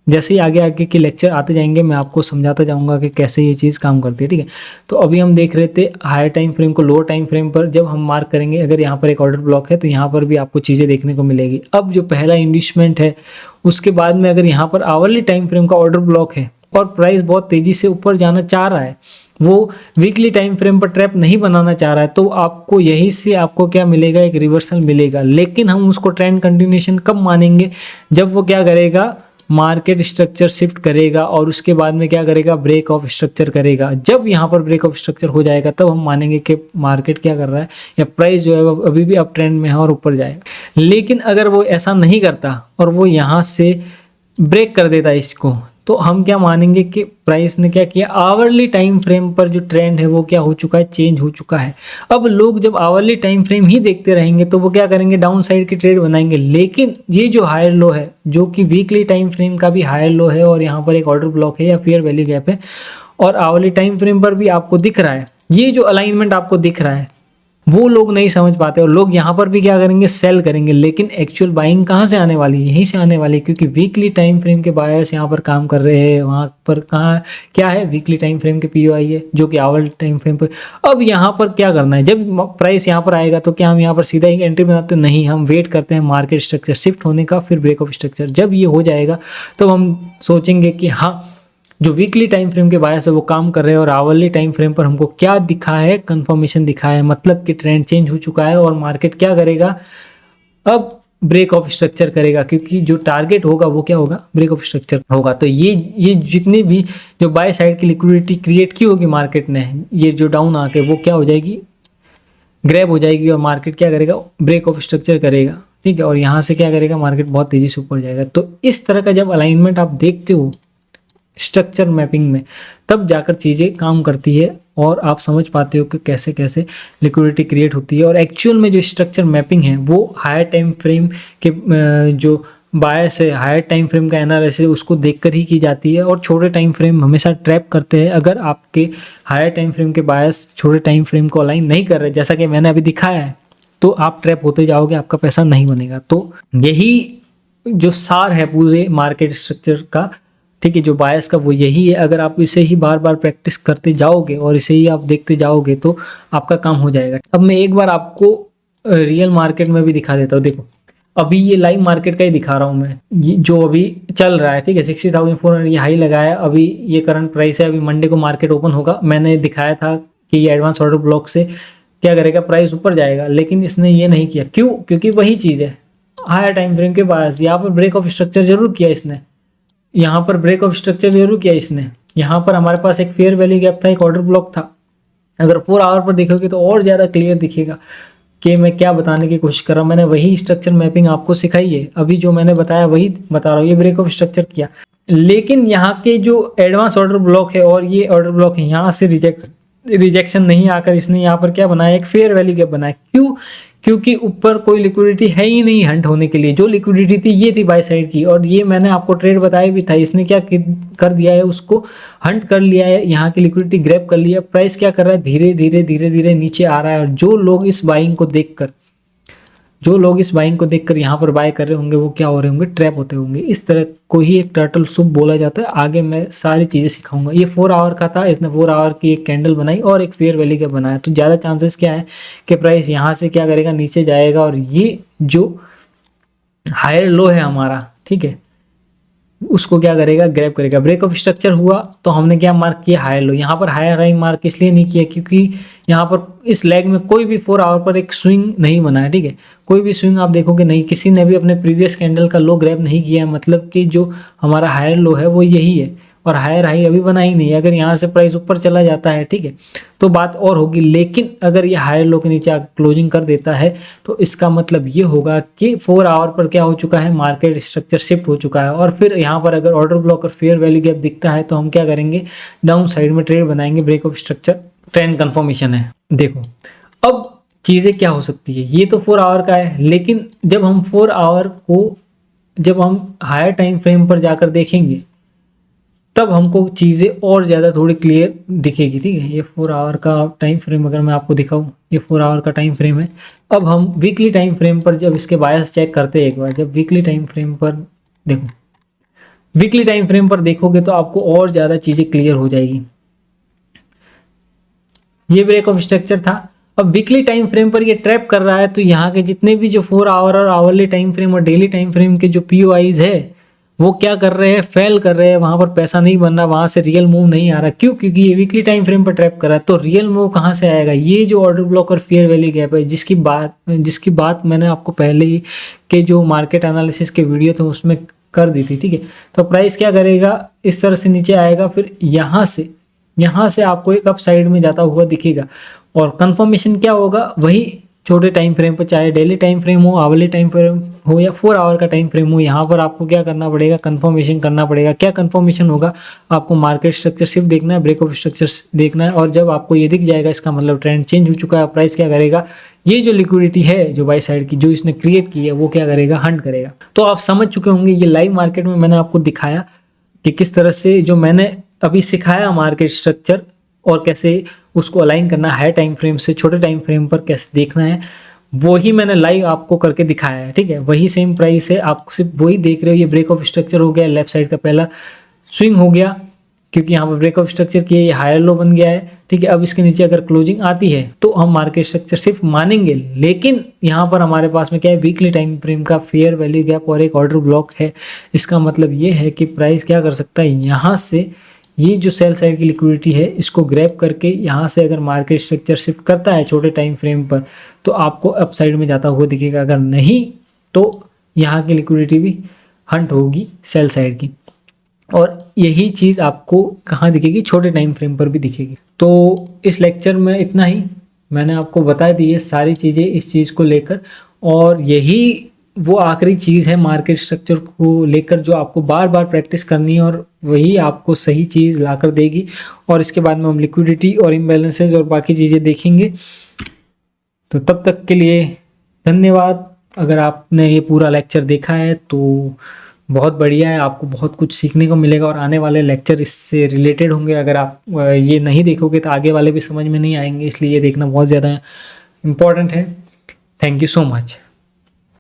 जैसे ही आगे आगे के लेक्चर आते जाएंगे मैं आपको समझाता जाऊंगा कि कैसे ये चीज़ काम करती है, ठीक है। तो अभी हम देख रहे थे हायर टाइम फ्रेम को लोअर टाइम फ्रेम पर जब हम मार्क करेंगे, अगर यहाँ पर एक ऑर्डर ब्लॉक है तो यहाँ पर भी आपको चीज़ें देखने को मिलेगी। अब जो पहला इंड्यूसमेंट है, उसके बाद में अगर यहाँ पर आवरली टाइम फ्रेम का ऑर्डर ब्लॉक है और प्राइस बहुत तेज़ी से ऊपर जाना चाह रहा है, वो वीकली टाइम फ्रेम पर ट्रैप नहीं बनाना चाह रहा है, तो आपको यहीं से आपको क्या मिलेगा, एक रिवर्सल मिलेगा। लेकिन हम उसको ट्रेंड कंटिन्यूएशन कब मानेंगे, जब वो क्या करेगा, मार्केट स्ट्रक्चर शिफ्ट करेगा और उसके बाद में क्या करेगा, ब्रेक ऑफ स्ट्रक्चर करेगा। जब यहाँ पर ब्रेक ऑफ स्ट्रक्चर हो जाएगा तब हम मानेंगे कि मार्केट क्या कर रहा है, या प्राइस जो है वो अभी भी अप ट्रेंड में है और ऊपर जाएगा। लेकिन अगर वो ऐसा नहीं करता और वो यहाँ से ब्रेक कर देता इसको, तो हम क्या मानेंगे कि प्राइस ने क्या किया, आवरली टाइम फ्रेम पर जो ट्रेंड है वो क्या हो चुका है, चेंज हो चुका है। अब लोग जब आवरली टाइम फ्रेम ही देखते रहेंगे तो वो क्या करेंगे, डाउन साइड की ट्रेड बनाएंगे। लेकिन ये जो हायर लो है, जो कि वीकली टाइम फ्रेम का भी हायर लो है, और यहाँ पर एक ऑर्डर ब्लॉक है या फेयर वैल्यू गैप है, और आवरली टाइम फ्रेम पर भी आपको दिख रहा है, ये जो अलाइनमेंट आपको दिख रहा है, वो लोग नहीं समझ पाते, और लोग यहाँ पर भी क्या करेंगे, सेल करेंगे। लेकिन एक्चुअल बाइंग कहाँ से आने वाली है, यहीं से आने वाली है, क्योंकि वीकली टाइम फ्रेम के बायर्स यहाँ पर काम कर रहे हैं। वहाँ पर कहाँ क्या है, वीकली टाइम फ्रेम के पीओआई है, जो कि आवल टाइम फ्रेम पर। अब यहाँ पर क्या करना है, जब प्राइस यहाँ पर आएगा तो क्या हम यहाँ पर सीधा ही एंट्री बनाते हैं, नहीं, हम वेट करते हैं मार्केट स्ट्रक्चर शिफ्ट होने का, फिर ब्रेक ऑफ स्ट्रक्चर। जब ये हो जाएगा तो हम सोचेंगे कि हाँ, जो वीकली टाइम फ्रेम के बायस है वो काम कर रहे हैं, और आवरली टाइम फ्रेम पर हमको क्या दिखा है, कंफर्मेशन दिखा है, मतलब कि ट्रेंड चेंज हो चुका है और मार्केट क्या करेगा, अब ब्रेक ऑफ स्ट्रक्चर करेगा, क्योंकि जो टारगेट होगा वो क्या होगा, ब्रेक ऑफ स्ट्रक्चर होगा। तो ये जितनी भी जो बाय साइड की लिक्विडिटी क्रिएट की होगी मार्केट ने, ये जो डाउन आके वो क्या हो जाएगी, ग्रैब हो जाएगी, और मार्केट क्या करेगा, ब्रेक ऑफ स्ट्रक्चर करेगा, ठीक है, और यहाँ से क्या करेगा, मार्केट बहुत तेजी से ऊपर जाएगा। तो इस तरह का जब अलाइनमेंट आप देखते हो स्ट्रक्चर मैपिंग में, तब जाकर चीज़ें काम करती है और आप समझ पाते हो कि कैसे कैसे लिक्विडिटी क्रिएट होती है। और एक्चुअल में जो स्ट्रक्चर मैपिंग है वो हायर टाइम फ्रेम के जो बायस है, हायर टाइम फ्रेम का एनालिसिस उसको देखकर ही की जाती है, और छोटे टाइम फ्रेम हमेशा ट्रैप करते हैं। अगर आपके हायर टाइम फ्रेम के बायस छोटे टाइम फ्रेम को अलाइन नहीं कर रहे, जैसा कि मैंने अभी दिखाया है, तो आप ट्रैप होते जाओगे, आपका पैसा नहीं बनेगा। तो यही जो सार है पूरे मार्केट स्ट्रक्चर का, ठीक है, जो बायस का, वो यही है। अगर आप इसे ही बार बार प्रैक्टिस करते जाओगे और इसे ही आप देखते जाओगे तो आपका काम हो जाएगा। अब मैं एक बार आपको रियल मार्केट में भी दिखा देता हूँ। देखो, अभी ये लाइव मार्केट का ही दिखा रहा हूँ मैं, ये जो अभी चल रहा है, ठीक है, 60,400 ये हाई लगाया, अभी ये करंट प्राइस है। अभी मंडे को मार्केट ओपन होगा, मैंने दिखाया था कि ये एडवांस ऑर्डर ब्लॉक से क्या करेगा, प्राइस ऊपर जाएगा, लेकिन इसने ये नहीं किया। क्यों? क्योंकि वही चीज़ है, हायर टाइम फ्रेम के बायस। यहाँ पर ब्रेक ऑफ स्ट्रक्चर जरूर किया इसने, यहाँ पर ब्रेक ऑफ स्ट्रक्चर जरूर किया इसने। यहाँ पर हमारे पास एक फेयर वैल्यू गैप था, एक ऑर्डर ब्लॉक था। अगर 4 आवर पर देखोगे तो और ज़्यादा क्लियर दिखेगा कि मैं क्या बताने की कोशिश कर रहा हूँ। मैंने वही स्ट्रक्चर मैपिंग आपको सिखाई है, अभी जो मैंने बताया वही बता रहा हूँ। ये ब्रेक ऑफ स्ट्रक्चर किया, लेकिन यहाँ के जो एडवांस ऑर्डर ब्लॉक है और ये ऑर्डर ब्लॉक है, यहाँ से रिजेक्शन नहीं आकर इसने यहाँ पर क्या बनाया, एक फेयर वैल्यू गैप बनाया। क्यों? क्योंकि ऊपर कोई लिक्विडिटी है ही नहीं हंट होने के लिए। जो लिक्विडिटी थी ये थी बाय साइड की, और ये मैंने आपको ट्रेड बताया भी था। इसने क्या कर दिया है, उसको हंट कर लिया है, यहाँ की लिक्विडिटी ग्रैब कर लिया। प्राइस क्या कर रहा है, धीरे धीरे नीचे आ रहा है। और जो लोग इस बाइंग को देखकर यहाँ पर बाय कर रहे होंगे, वो क्या हो रहे होंगे, ट्रैप होते होंगे। इस तरह को ही एक टर्टल सूप बोला जाता है। आगे मैं सारी चीज़ें सिखाऊंगा। ये 4 आवर का था, इसने 4 आवर की एक कैंडल बनाई और एक फेयर वैल्यू का बनाया। तो ज़्यादा चांसेस क्या है कि प्राइस यहाँ से क्या करेगा, नीचे जाएगा। और ये जो हायर लो है हमारा, ठीक है, उसको क्या करेगा, ग्रैब करेगा। ब्रेक ऑफ स्ट्रक्चर हुआ तो हमने क्या मार्क किया, हायर लो। यहाँ पर हायर हाई मार्क इसलिए नहीं किया क्योंकि यहाँ पर इस लेग में कोई भी 4 आवर पर एक स्विंग नहीं बना है, ठीक है। कोई भी स्विंग आप देखोगे नहीं, किसी ने भी अपने प्रीवियस कैंडल का लो ग्रैब नहीं किया है, मतलब कि जो हमारा हायर लो है वो यही है और हायर हाई अभी बना ही नहीं है। अगर यहाँ से प्राइस ऊपर चला जाता है, ठीक है, तो बात और होगी, लेकिन अगर ये हायर लो के नीचे आकर क्लोजिंग कर देता है तो इसका मतलब ये होगा कि 4 आवर पर क्या हो चुका है, मार्केट स्ट्रक्चर शिफ्ट हो चुका है। और फिर यहाँ पर अगर ऑर्डर ब्लॉक और फेयर वैल्यू गैप दिखता है तो हम क्या करेंगे, डाउन साइड में ट्रेड बनाएंगे। Break of structure trend confirmation है। देखो अब चीज़ें क्या हो सकती है, ये तो 4 आवर का है, लेकिन जब हम 4 आवर को जब हम हायर टाइम फ्रेम पर जाकर देखेंगे तब हमको चीज़ें और ज़्यादा थोड़ी क्लियर दिखेगी, ठीक है। ये 4 आवर का टाइम फ्रेम अगर मैं आपको दिखाऊं, ये 4 आवर का टाइम फ्रेम है। अब हम वीकली टाइम फ्रेम पर जब इसके बायस चेक करते हैं एक बार, जब वीकली टाइम फ्रेम पर देखो, वीकली टाइम फ्रेम पर देखोगे तो आपको और ज़्यादा चीज़ें क्लियर हो जाएगी। ये ब्रेक ऑफ स्ट्रक्चर था। अब वीकली टाइम फ्रेम पर ये ट्रैप कर रहा है तो यहाँ के जितने भी जो 4 आवर और आवरली टाइम फ्रेम और डेली टाइम फ्रेम के जो पीओआईज है वो क्या कर रहे हैं, फेल कर रहे हैं। वहां पर पैसा नहीं बन रहा, वहां से रियल मूव नहीं आ रहा। क्यों? क्योंकि ये वीकली टाइम फ्रेम पर ट्रैप कर रहा है। तो रियल मूव कहाँ से आएगा? ये जो ऑर्डर ब्लॉक और फेयर वैल्यू गैप है, जिसकी बात मैंने आपको पहले ही के जो मार्केट एनालिसिस के वीडियो थे उसमें कर दी थी, ठीक है। तो प्राइस क्या करेगा, इस तरह से नीचे आएगा, फिर यहाँ से आपको एक अप साइड में जाता हुआ दिखेगा। और कंफर्मेशन क्या होगा, वही छोटे टाइम फ्रेम पर, चाहे डेली टाइम फ्रेम हो, आवरली टाइम फ्रेम हो या 4 आवर का टाइम फ्रेम हो, यहाँ पर आपको क्या करना पड़ेगा, कंफर्मेशन करना पड़ेगा। क्या कंफर्मेशन होगा, आपको मार्केट स्ट्रक्चर सिर्फ देखना है, ब्रेक ऑफ स्ट्रक्चर देखना है। और जब आपको ये दिख जाएगा इसका मतलब ट्रेंड चेंज हो चुका है। प्राइस क्या करेगा, ये जो लिक्विडिटी है जो बाई साइड की जो इसने क्रिएट की है वो क्या करेगा, हंट करेगा। तो आप समझ चुके होंगे, ये लाइव मार्केट में मैंने आपको दिखाया कि किस तरह से जो मैंने अभी सिखाया मार्केट स्ट्रक्चर और कैसे उसको अलाइन करना है, हाई टाइम फ्रेम से छोटे टाइम फ्रेम पर कैसे देखना है, वो ही मैंने लाइव आपको करके दिखाया है, ठीक है। वही सेम प्राइस है, आप सिर्फ वही देख रहे हो। ये ब्रेक ऑफ स्ट्रक्चर हो गया, लेफ्ट साइड का पहला स्विंग हो गया क्योंकि यहाँ पर ब्रेक ऑफ स्ट्रक्चर किया, ये हायर लो बन गया है, ठीक है। अब इसके नीचे अगर क्लोजिंग आती है तो हम मार्केट स्ट्रक्चर सिर्फ मानेंगे, लेकिन यहाँ पर हमारे पास में क्या है, वीकली टाइम फ्रेम का फेयर वैल्यू गैप और एक ऑर्डर ब्लॉक है। इसका मतलब ये है कि प्राइस क्या कर सकता है, यहाँ से ये जो सेल साइड की लिक्विडिटी है इसको ग्रैब करके यहाँ से अगर मार्केट स्ट्रक्चर शिफ्ट करता है छोटे टाइम फ्रेम पर तो आपको अप साइड में जाता हुआ दिखेगा। अगर नहीं तो यहाँ की लिक्विडिटी भी हंट होगी सेल साइड की, और यही चीज़ आपको कहाँ दिखेगी, छोटे टाइम फ्रेम पर भी दिखेगी। तो इस लेक्चर में इतना ही, मैंने आपको बता दी है सारी चीज़ें इस चीज़ को लेकर, और यही वो आखिरी चीज़ है मार्केट स्ट्रक्चर को लेकर जो आपको बार बार प्रैक्टिस करनी है, और वही आपको सही चीज़ लाकर देगी। और इसके बाद में हम लिक्विडिटी और इम्बैलेंसेज और बाकी चीज़ें देखेंगे। तो तब तक के लिए धन्यवाद। अगर आपने ये पूरा लेक्चर देखा है तो बहुत बढ़िया है, आपको बहुत कुछ सीखने को मिलेगा और आने वाले लेक्चर इससे रिलेटेड होंगे। अगर आप ये नहीं देखोगे तो आगे वाले भी समझ में नहीं आएंगे, इसलिए ये देखना बहुत ज़्यादा इम्पॉर्टेंट है। Thank you so much.